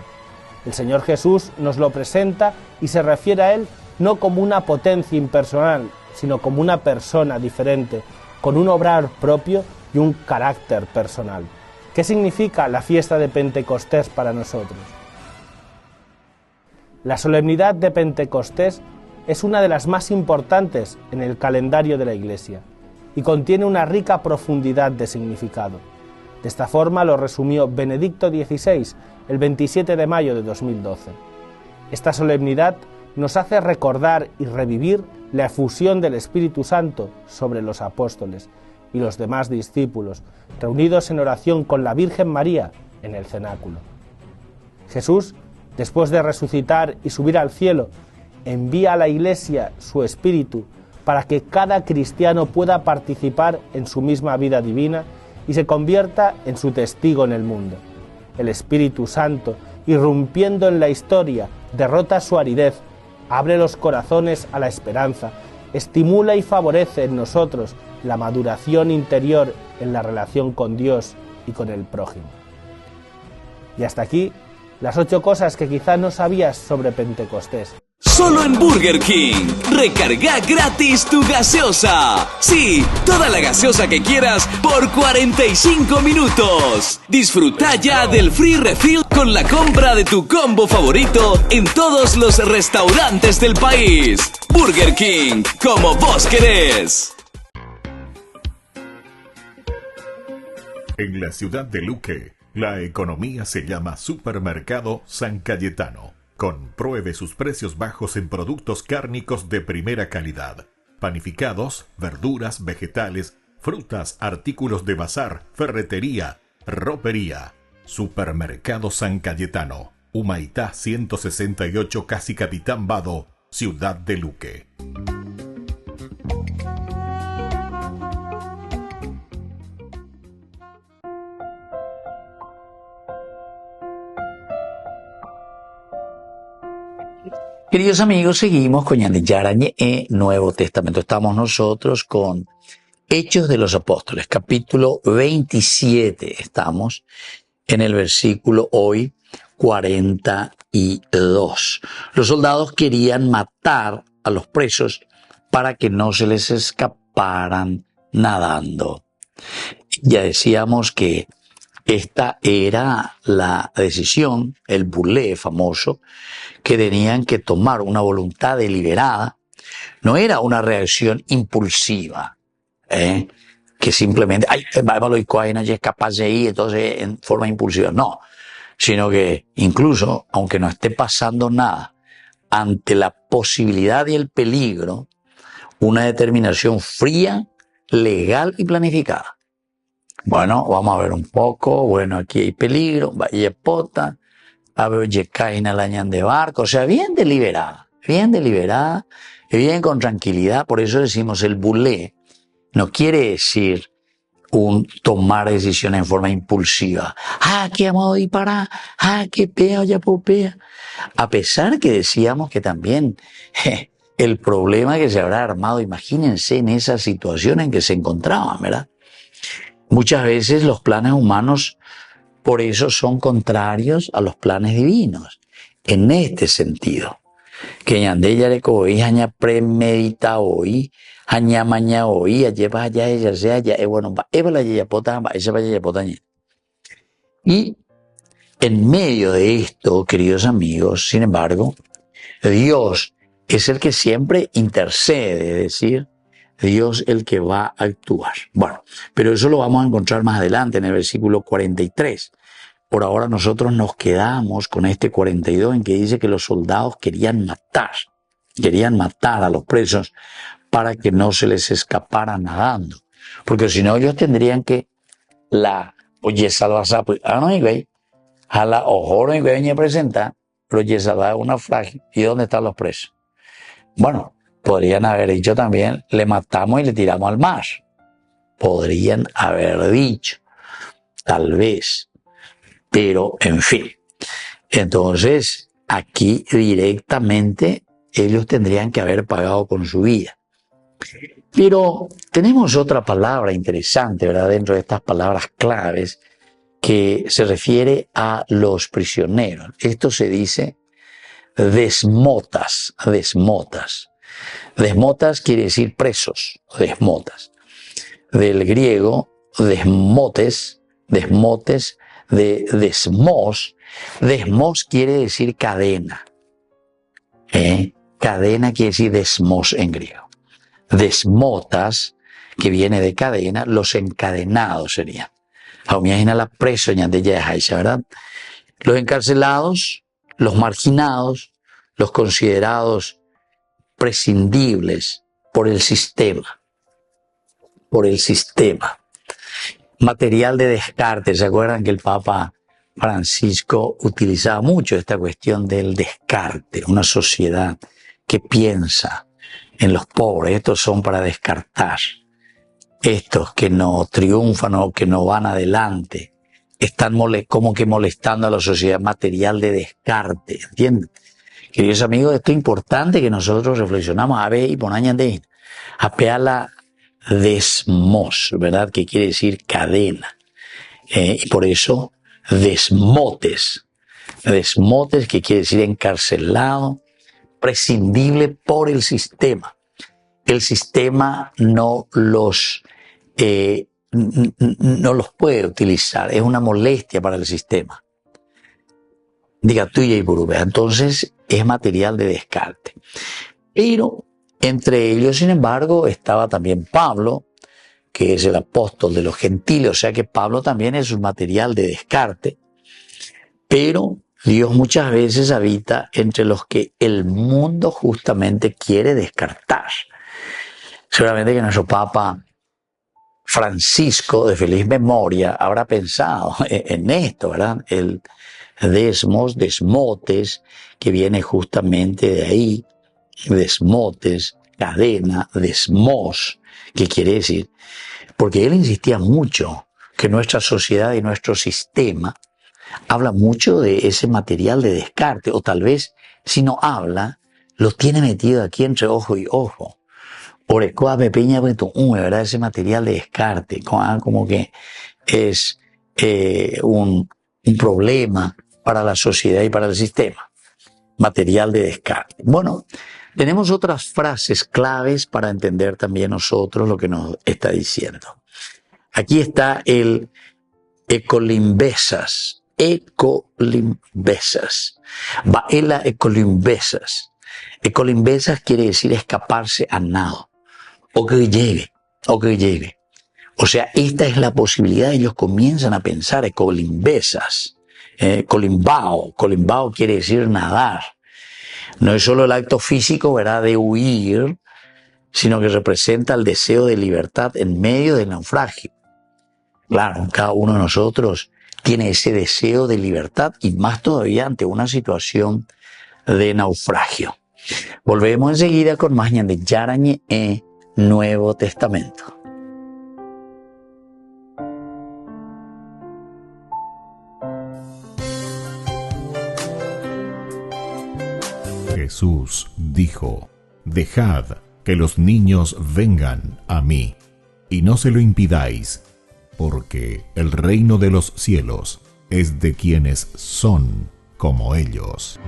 El Señor Jesús nos lo presenta y se refiere a él no como una potencia impersonal, sino como una persona diferente, con un obrar propio y un carácter personal. ¿Qué significa la fiesta de Pentecostés para nosotros? La solemnidad de Pentecostés es una de las más importantes en el calendario de la Iglesia y contiene una rica profundidad de significado. De esta forma lo resumió Benedicto XVI el 27 de mayo de 2012. Esta solemnidad nos hace recordar y revivir la efusión del Espíritu Santo sobre los apóstoles y los demás discípulos, reunidos en oración con la Virgen María en el cenáculo. Jesús, después de resucitar y subir al cielo, envía a la Iglesia su Espíritu para que cada cristiano pueda participar en su misma vida divina y se convierta en su testigo en el mundo. El Espíritu Santo, irrumpiendo en la historia, derrota su aridez, abre los corazones a la esperanza, estimula y favorece en nosotros la maduración interior en la relación con Dios y con el prójimo. Y hasta aquí las 8 cosas que quizá no sabías sobre Pentecostés. Solo en Burger King. Recarga gratis tu gaseosa. Sí, toda la gaseosa que quieras por 45 minutos. Disfruta ya del free refill con la compra de tu combo favorito en todos los restaurantes del país. Burger King, como vos querés. En la ciudad de Luque, la economía se llama Supermercado San Cayetano. Compruebe sus precios bajos en productos cárnicos de primera calidad. Panificados, verduras, vegetales, frutas, artículos de bazar, ferretería, ropería. Supermercado San Cayetano. Humaitá 168, Casi Capitán Vado, ciudad de Luque. Queridos amigos, seguimos con Yarañé, Nuevo Testamento. Estamos nosotros con Hechos de los Apóstoles, capítulo 27. Estamos en el versículo hoy 42. Los soldados querían matar a los presos para que no se les escaparan nadando. Ya decíamos que esta era la decisión, el bulé famoso, que tenían que tomar una voluntad deliberada. No era una reacción impulsiva, que simplemente, es capaz de ir, entonces en forma impulsiva. No, sino que incluso, aunque no esté pasando nada, ante la posibilidad y el peligro, una determinación fría, legal y planificada. Bueno, vamos a ver un poco. Bueno, aquí hay peligro. Vaya pota. A ver, caen al añan de barco. O sea, bien deliberada, y bien con tranquilidad. Por eso decimos el bulé no quiere decir un tomar decisiones en forma impulsiva. Que vamos a disparar. Que pea, ya popea. A pesar que decíamos que también el problema que se habrá armado, imagínense en esa situación en que se encontraban, ¿verdad? Muchas veces los planes humanos por eso son contrarios a los planes divinos. En este sentido, que yande yareko hoy, haña premedita hoy, haña maña hoy, lleva allá ella sea ya, bueno, eva la yayapota, esa vaya yayapota. Y en medio de esto, queridos amigos, sin embargo, Dios es el que siempre intercede, es decir, Dios el que va a actuar. Bueno, pero eso lo vamos a encontrar más adelante en el versículo 43. Por ahora nosotros nos quedamos con este 42 en que dice que los soldados querían matar a los presos para que no se les escapara nadando. Porque si no ellos tendrían que oye salvasa, pues, no güey, a la ojoro y güey presenta, pero oye salva una frágil. ¿Y dónde están los presos? Bueno, podrían haber dicho también, le matamos y le tiramos al mar. Podrían haber dicho, tal vez. Pero, en fin. Entonces, aquí directamente ellos tendrían que haber pagado con su vida. Pero tenemos otra palabra interesante, ¿verdad? Dentro de estas palabras claves que se refiere a los prisioneros. Esto se dice desmotas. Desmotas quiere decir presos, desmotas. Del griego, desmotes, de desmos. Desmos quiere decir cadena. Cadena quiere decir desmos en griego. Desmotas, que viene de cadena, los encadenados serían. Imagina la preso de Yahaisha, ¿verdad? Los encarcelados, los marginados, los considerados prescindibles por el sistema. Material de descarte. ¿Se acuerdan que el Papa Francisco utilizaba mucho esta cuestión del descarte? Una sociedad que piensa en los pobres. Estos son para descartar. Estos que no triunfan o que no van adelante están como que molestando a la sociedad. Material de descarte, ¿entienden? Queridos amigos, esto es importante que nosotros reflexionamos a ver y ponañan de apeala desmos, ¿verdad? Que quiere decir cadena. Y por eso desmotes que quiere decir encarcelado, prescindible por el sistema. El sistema no los puede utilizar, es una molestia para el sistema. Diga tuya y burubea. Entonces es material de descarte. Pero entre ellos, sin embargo, estaba también Pablo, que es el apóstol de los gentiles, o sea que Pablo también es un material de descarte, pero Dios muchas veces habita entre los que el mundo justamente quiere descartar. Seguramente que nuestro Papa Francisco, de feliz memoria, habrá pensado en esto, ¿verdad? El desmotes, que viene justamente de ahí, desmotes, cadena, desmos, que quiere decir, porque él insistía mucho que nuestra sociedad y nuestro sistema habla mucho de ese material de descarte, o tal vez, si no habla, lo tiene metido aquí entre ojo y ojo. Orecoa pepeña, ¿verdad? Ese material de descarte, como que es un problema para la sociedad y para el sistema. Material de descarte. Bueno, tenemos otras frases claves para entender también nosotros lo que nos está diciendo. Aquí está el ecolimbesas. Ecolimbesas. Baela ecolimbesas. Ecolimbesas quiere decir escaparse a nado. O que llegue. O sea, esta es la posibilidad. Ellos comienzan a pensar ecolimbesas. Colimbao quiere decir nadar. No es solo el acto físico, ¿verdad?, de huir, sino que representa el deseo de libertad en medio del naufragio. Claro, cada uno de nosotros tiene ese deseo de libertad y más todavía ante una situación de naufragio. Volvemos enseguida con más de Yarañe Nuevo Testamento. Jesús dijo: Dejad que los niños vengan a mí, y no se lo impidáis, porque el reino de los cielos es de quienes son como ellos.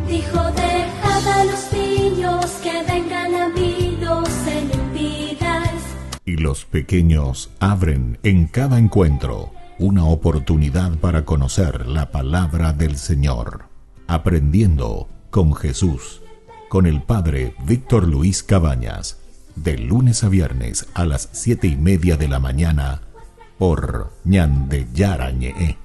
Dijo: dejad a los niños que vengan a mí, no se lo impidáis. Y los pequeños abren en cada encuentro una oportunidad para conocer la palabra del Señor, aprendiendo con Jesús, con el Padre Víctor Luis Cabañas, de lunes a viernes a las 7:30 de la mañana, por Ñande Yarañe,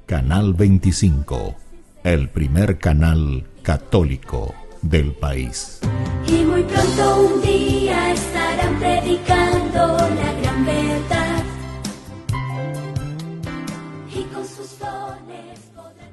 Canal 25, el primer canal católico del país. Y muy pronto un día estarán predicando la gran verdad, y con sus dones podrán...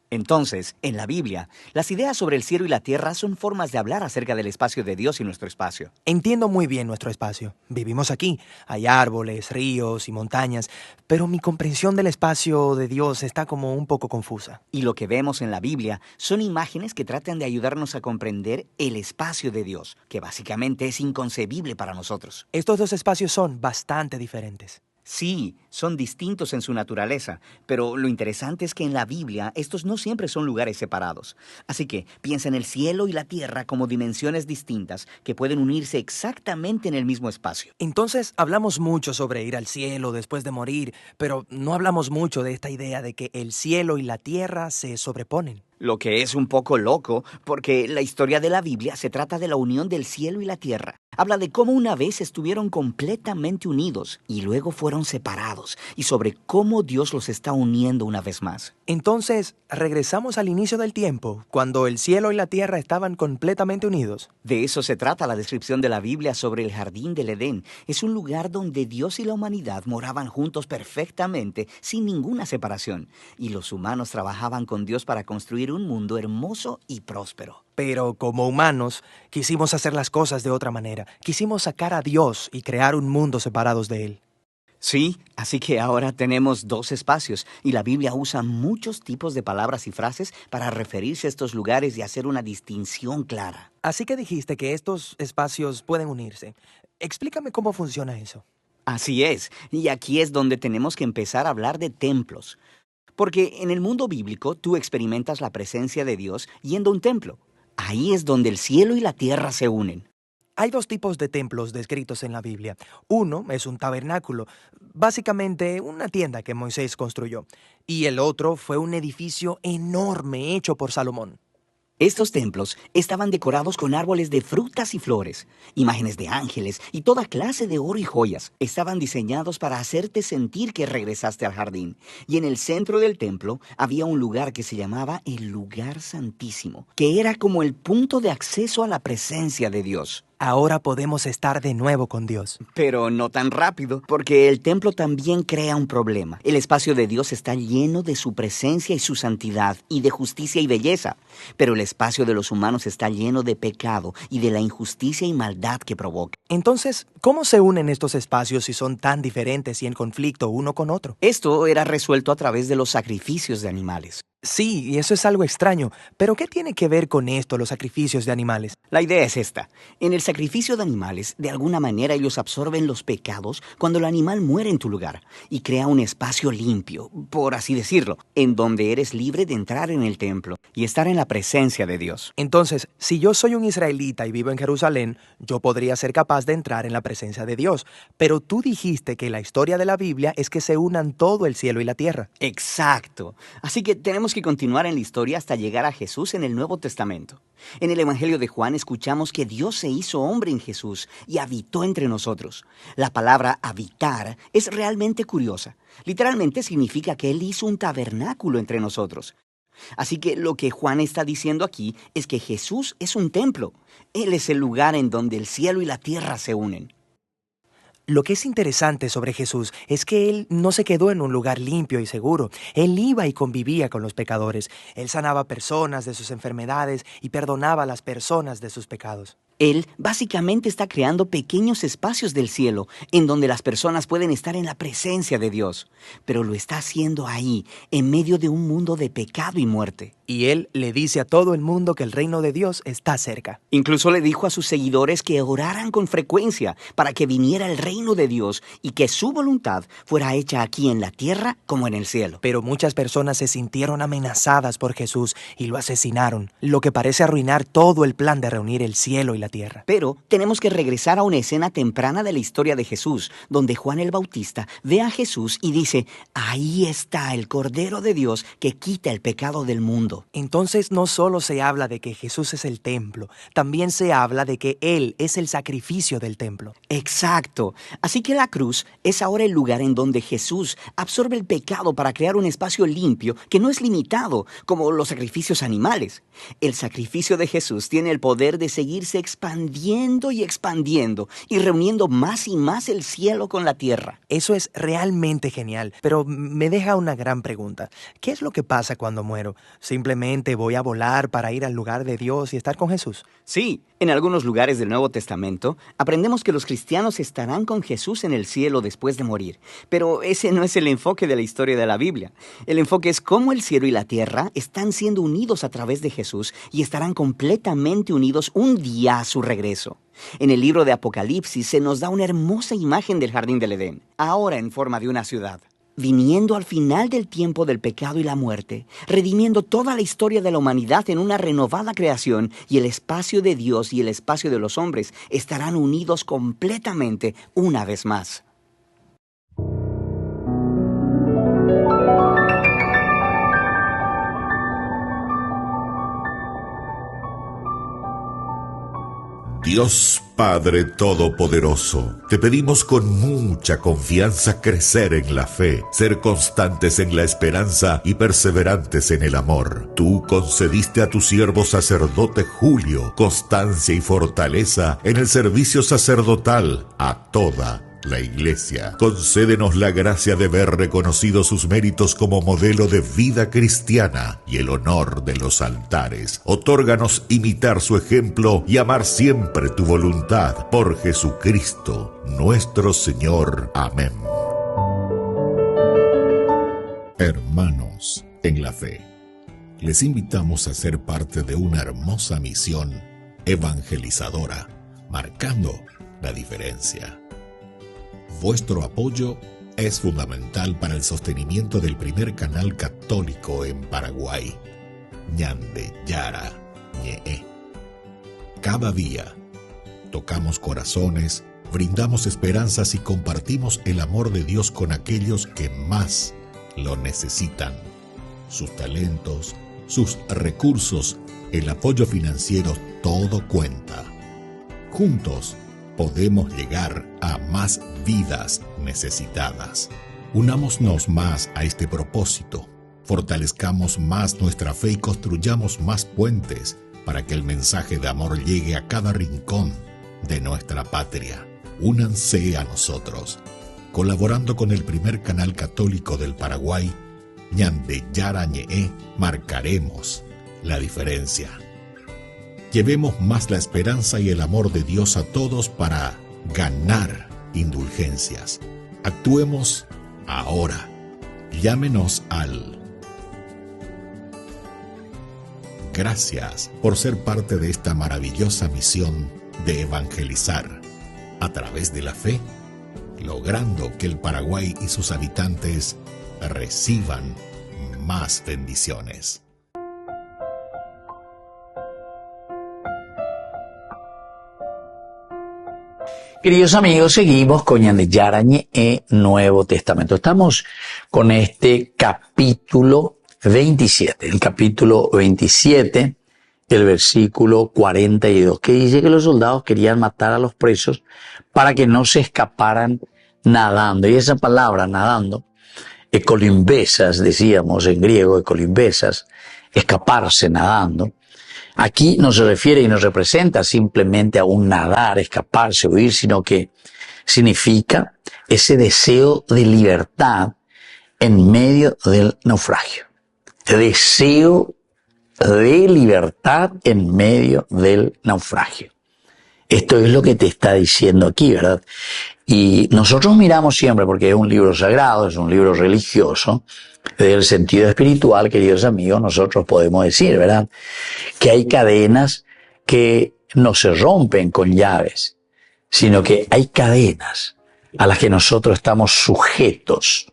Entonces, en la Biblia, las ideas sobre el cielo y la tierra son formas de hablar acerca del espacio de Dios y nuestro espacio. Entiendo muy bien nuestro espacio. Vivimos aquí. Hay árboles, ríos y montañas, pero mi comprensión del espacio de Dios está como un poco confusa. Y lo que vemos en la Biblia son imágenes que tratan de ayudarnos a comprender el espacio de Dios, que básicamente es inconcebible para nosotros. Estos dos espacios son bastante diferentes. Sí, son distintos en su naturaleza, pero lo interesante es que en la Biblia estos no siempre son lugares separados. Así que piensa en el cielo y la tierra como dimensiones distintas que pueden unirse exactamente en el mismo espacio. Entonces hablamos mucho sobre ir al cielo después de morir, pero no hablamos mucho de esta idea de que el cielo y la tierra se sobreponen. Lo que es un poco loco, porque la historia de la Biblia se trata de la unión del cielo y la tierra. Habla de cómo una vez estuvieron completamente unidos y luego fueron separados, y sobre cómo Dios los está uniendo una vez más. Entonces, regresamos al inicio del tiempo, cuando el cielo y la tierra estaban completamente unidos. De eso se trata la descripción de la Biblia sobre el jardín del Edén. Es un lugar donde Dios y la humanidad moraban juntos perfectamente, sin ninguna separación, y los humanos trabajaban con Dios para construir un mundo hermoso y próspero. Pero como humanos, quisimos hacer las cosas de otra manera. Quisimos sacar a Dios y crear un mundo separados de Él. Sí, así que ahora tenemos dos espacios, y la Biblia usa muchos tipos de palabras y frases para referirse a estos lugares y hacer una distinción clara. Así que dijiste que estos espacios pueden unirse. Explícame cómo funciona eso. Así es, y aquí es donde tenemos que empezar a hablar de templos. Porque en el mundo bíblico tú experimentas la presencia de Dios yendo a un templo. Ahí es donde el cielo y la tierra se unen. Hay dos tipos de templos descritos en la Biblia. Uno es un tabernáculo, básicamente una tienda que Moisés construyó. Y el otro fue un edificio enorme hecho por Salomón. Estos templos estaban decorados con árboles de frutas y flores, imágenes de ángeles y toda clase de oro y joyas. Estaban diseñados para hacerte sentir que regresaste al jardín. Y en el centro del templo había un lugar que se llamaba el Lugar Santísimo, que era como el punto de acceso a la presencia de Dios. Ahora podemos estar de nuevo con Dios. Pero no tan rápido, porque el templo también crea un problema. El espacio de Dios está lleno de su presencia y su santidad, y de justicia y belleza. Pero el espacio de los humanos está lleno de pecado y de la injusticia y maldad que provoca. Entonces, ¿cómo se unen estos espacios si son tan diferentes y en conflicto uno con otro? Esto era resuelto a través de los sacrificios de animales. Sí, y eso es algo extraño. ¿Pero qué tiene que ver con esto, los sacrificios de animales? La idea es esta. En el sacrificio de animales, de alguna manera ellos absorben los pecados cuando el animal muere en tu lugar y crea un espacio limpio, por así decirlo, en donde eres libre de entrar en el templo y estar en la presencia de Dios. Entonces, si yo soy un israelita y vivo en Jerusalén, yo podría ser capaz de entrar en la presencia de Dios. Pero tú dijiste que la historia de la Biblia es que se unan todo el cielo y la tierra. Exacto. Así que tenemos que continuar en la historia hasta llegar a Jesús en el Nuevo Testamento. En el Evangelio de Juan escuchamos que Dios se hizo hombre en Jesús y habitó entre nosotros. La palabra habitar es realmente curiosa. Literalmente significa que Él hizo un tabernáculo entre nosotros. Así que lo que Juan está diciendo aquí es que Jesús es un templo. Él es el lugar en donde el cielo y la tierra se unen. Lo que es interesante sobre Jesús es que Él no se quedó en un lugar limpio y seguro. Él iba y convivía con los pecadores. Él sanaba personas de sus enfermedades y perdonaba a las personas de sus pecados. Él básicamente está creando pequeños espacios del cielo en donde las personas pueden estar en la presencia de Dios. Pero lo está haciendo ahí, en medio de un mundo de pecado y muerte. Y Él le dice a todo el mundo que el reino de Dios está cerca. Incluso le dijo a sus seguidores que oraran con frecuencia para que viniera el reino de Dios y que su voluntad fuera hecha aquí en la tierra como en el cielo. Pero muchas personas se sintieron amenazadas por Jesús y lo asesinaron, lo que parece arruinar todo el plan de reunir el cielo y la tierra. Pero tenemos que regresar a una escena temprana de la historia de Jesús, donde Juan el Bautista ve a Jesús y dice: ahí está el Cordero de Dios que quita el pecado del mundo. Entonces no solo se habla de que Jesús es el templo, también se habla de que Él es el sacrificio del templo. Exacto. Así que la cruz es ahora el lugar en donde Jesús absorbe el pecado para crear un espacio limpio que no es limitado, como los sacrificios animales. El sacrificio de Jesús tiene el poder de seguirse expandiendo y expandiendo y reuniendo más y más el cielo con la tierra. Eso es realmente genial, pero me deja una gran pregunta. ¿Qué es lo que pasa cuando muero? ¿Simplemente voy a volar para ir al lugar de Dios y estar con Jesús? Sí, en algunos lugares del Nuevo Testamento aprendemos que los cristianos estarán con Jesús en el cielo después de morir. Pero ese no es el enfoque de la historia de la Biblia. El enfoque es cómo el cielo y la tierra están siendo unidos a través de Jesús y estarán completamente unidos un día a su regreso. En el libro de Apocalipsis se nos da una hermosa imagen del jardín del Edén, ahora en forma de una ciudad. Viniendo al final del tiempo del pecado y la muerte, redimiendo toda la historia de la humanidad en una renovada creación, y el espacio de Dios y el espacio de los hombres estarán unidos completamente una vez más. Dios Padre Todopoderoso, te pedimos con mucha confianza crecer en la fe, ser constantes en la esperanza y perseverantes en el amor. Tú concediste a tu siervo sacerdote Julio constancia y fortaleza en el servicio sacerdotal a toda la Iglesia. Concédenos la gracia de ver reconocidos sus méritos como modelo de vida cristiana y el honor de los altares. Otórganos imitar su ejemplo y amar siempre tu voluntad. Por Jesucristo, nuestro Señor. Amén. Hermanos en la fe, les invitamos a ser parte de una hermosa misión evangelizadora, marcando la diferencia. Vuestro apoyo es fundamental para el sostenimiento del primer canal católico en Paraguay, Ñande Yara Ñe. cada día. Tocamos corazones, brindamos esperanzas y compartimos el amor de Dios con aquellos que más lo necesitan. Sus talentos, sus recursos, el apoyo financiero, todo cuenta. Juntos podemos llegar a más vidas necesitadas. Unámonos más a este propósito. Fortalezcamos más nuestra fe y construyamos más puentes para que el mensaje de amor llegue a cada rincón de nuestra patria. Únanse a nosotros. Colaborando con el primer canal católico del Paraguay, Ñandeyarañe'e, marcaremos la diferencia. Llevemos más la esperanza y el amor de Dios a todos para ganar indulgencias. Actuemos ahora. Llámenos al... Gracias por ser parte de esta maravillosa misión de evangelizar a través de la fe, logrando que el Paraguay y sus habitantes reciban más bendiciones. Queridos amigos, seguimos con Ñandeyarañe'e Nuevo Testamento. Estamos con este capítulo 27, el capítulo 27, el versículo 42, que dice que los soldados querían matar a los presos para que no se escaparan nadando. Y esa palabra, nadando, ekolimbesas, decíamos en griego, ekolimbesas, escaparse nadando. Aquí no se refiere y no representa simplemente a un nadar, escaparse, huir, sino que significa ese deseo de libertad en medio del naufragio. Deseo de libertad en medio del naufragio. Esto es lo que te está diciendo aquí, ¿verdad? Y nosotros miramos siempre, porque es un libro sagrado, es un libro religioso, desde el sentido espiritual, queridos amigos, nosotros podemos decir, ¿verdad?, que hay cadenas que no se rompen con llaves, sino que hay cadenas a las que nosotros estamos sujetos,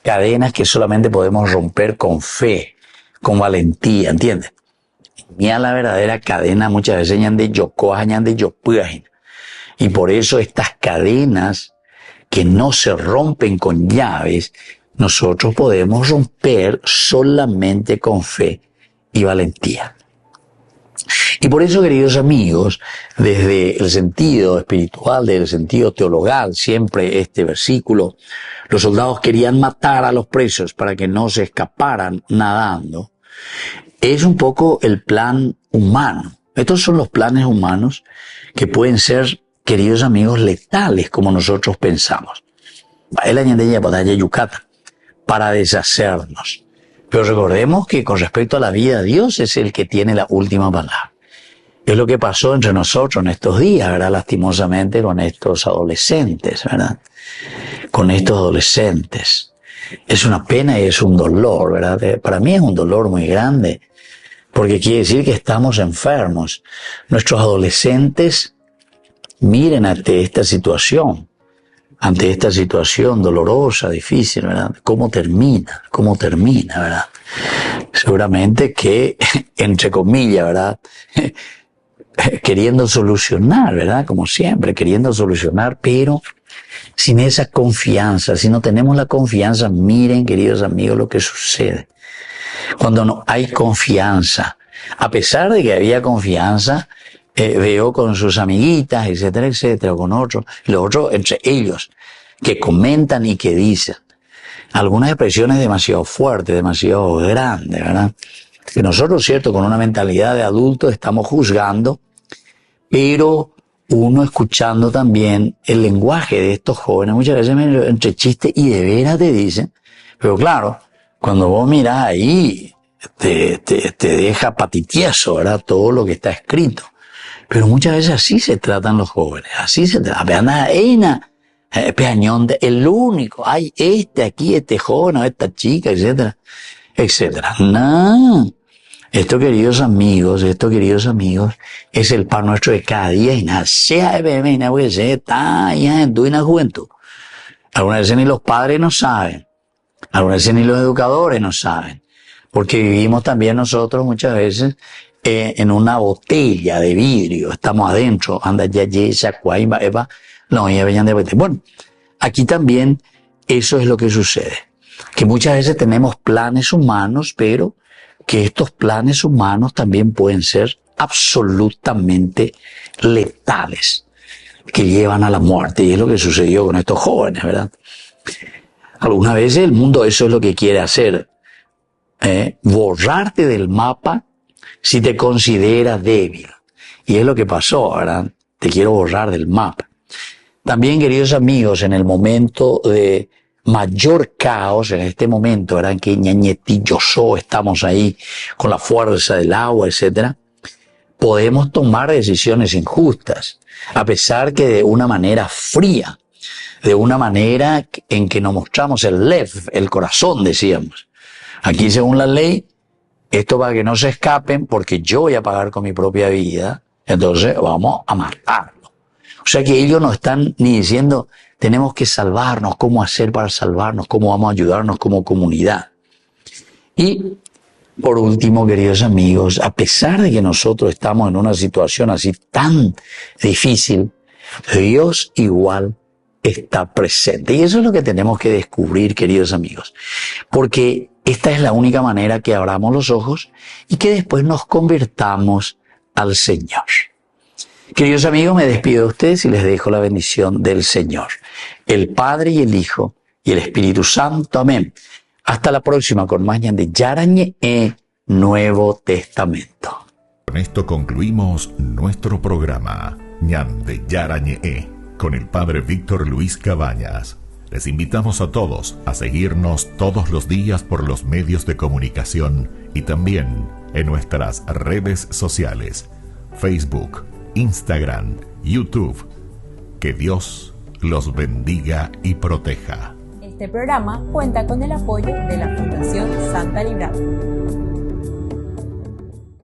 cadenas que solamente podemos romper con fe, valentía, ¿entiendes? Mira la verdadera cadena muchas veces ñande yocoa, ñande yopuajen. Y por eso estas cadenas que no se rompen con llaves, nosotros podemos romper solamente con fe y valentía. Y por eso, queridos amigos, desde el sentido espiritual, desde el sentido teologal, siempre este versículo, los soldados querían matar a los presos para que no se escaparan nadando. Es un poco el plan humano. Estos son los planes humanos que pueden ser, queridos amigos, letales como nosotros pensamos. Para deshacernos. Pero recordemos que con respecto a la vida, Dios es el que tiene la última palabra. Es lo que pasó entre nosotros en estos días, ¿verdad? Lastimosamente con estos adolescentes, ¿verdad? Con estos adolescentes. Es una pena y es un dolor, ¿verdad? Para mí es un dolor muy grande, porque quiere decir que estamos enfermos. Nuestros adolescentes miren ante esta situación dolorosa, difícil, ¿verdad? ¿Cómo termina, verdad? Seguramente que, entre comillas, ¿verdad? Queriendo solucionar, ¿verdad? Como siempre, queriendo solucionar, pero sin esa confianza. Si no tenemos la confianza, miren, queridos amigos, lo que sucede. Cuando no hay confianza, a pesar de que había confianza, veo con sus amiguitas, etcétera, o con otros, los otros entre ellos, que comentan y que dicen algunas expresiones demasiado fuertes, demasiado grandes, ¿verdad? Que nosotros, cierto, con una mentalidad de adultos estamos juzgando, pero uno escuchando también el lenguaje de estos jóvenes, muchas veces entre chistes y de veras te dicen, pero claro, cuando vos mirás ahí, te deja patitieso, ¿verdad? Todo lo que está escrito. Pero muchas veces así se tratan los jóvenes, así se tratan. El único, hay este joven, o esta chica, etcétera. No. Esto, queridos amigos, es el pan nuestro de cada día y nada, sea porque se está ya en tu juventud. Algunas veces ni los padres no saben, algunas veces ni los educadores no saben, porque vivimos también nosotros muchas veces en una botella de vidrio, estamos adentro, anda ya, eva, no, ya venían de botella. Bueno, aquí también eso es lo que sucede, que muchas veces tenemos planes humanos, pero que estos planes humanos también pueden ser absolutamente letales, que llevan a la muerte, y es lo que sucedió con estos jóvenes, ¿verdad? Algunas veces el mundo eso es lo que quiere hacer, borrarte del mapa si te consideras débil. Y es lo que pasó, ¿verdad? Te quiero borrar del mapa. También, queridos amigos, en el momento de mayor caos, en este momento, ¿verdad? En que ñañetilloso estamos ahí con la fuerza del agua, etcétera, podemos tomar decisiones injustas, a pesar que de una manera fría, de una manera en que nos mostramos el lev, el corazón, decíamos. Aquí, según la ley, esto para que no se escapen, porque yo voy a pagar con mi propia vida, entonces vamos a matarlo. O sea que ellos no están ni diciendo, tenemos que salvarnos, cómo hacer para salvarnos, cómo vamos a ayudarnos como comunidad. Y, por último, queridos amigos, a pesar de que nosotros estamos en una situación así tan difícil, Dios igual está presente. Y eso es lo que tenemos que descubrir, queridos amigos. Porque esta es la única manera que abramos los ojos y que después nos convertamos al Señor. Queridos amigos, me despido de ustedes y les dejo la bendición del Señor, el Padre y el Hijo y el Espíritu Santo. Amén. Hasta la próxima con más de Yarañe Nuevo Testamento. Con esto concluimos nuestro programa Ñan de Yarañe con el Padre Víctor Luis Cabañas. Les invitamos a todos a seguirnos todos los días por los medios de comunicación y también en nuestras redes sociales, Facebook, Instagram, YouTube. Que Dios los bendiga y proteja. Este programa cuenta con el apoyo de la Fundación Santa Librada.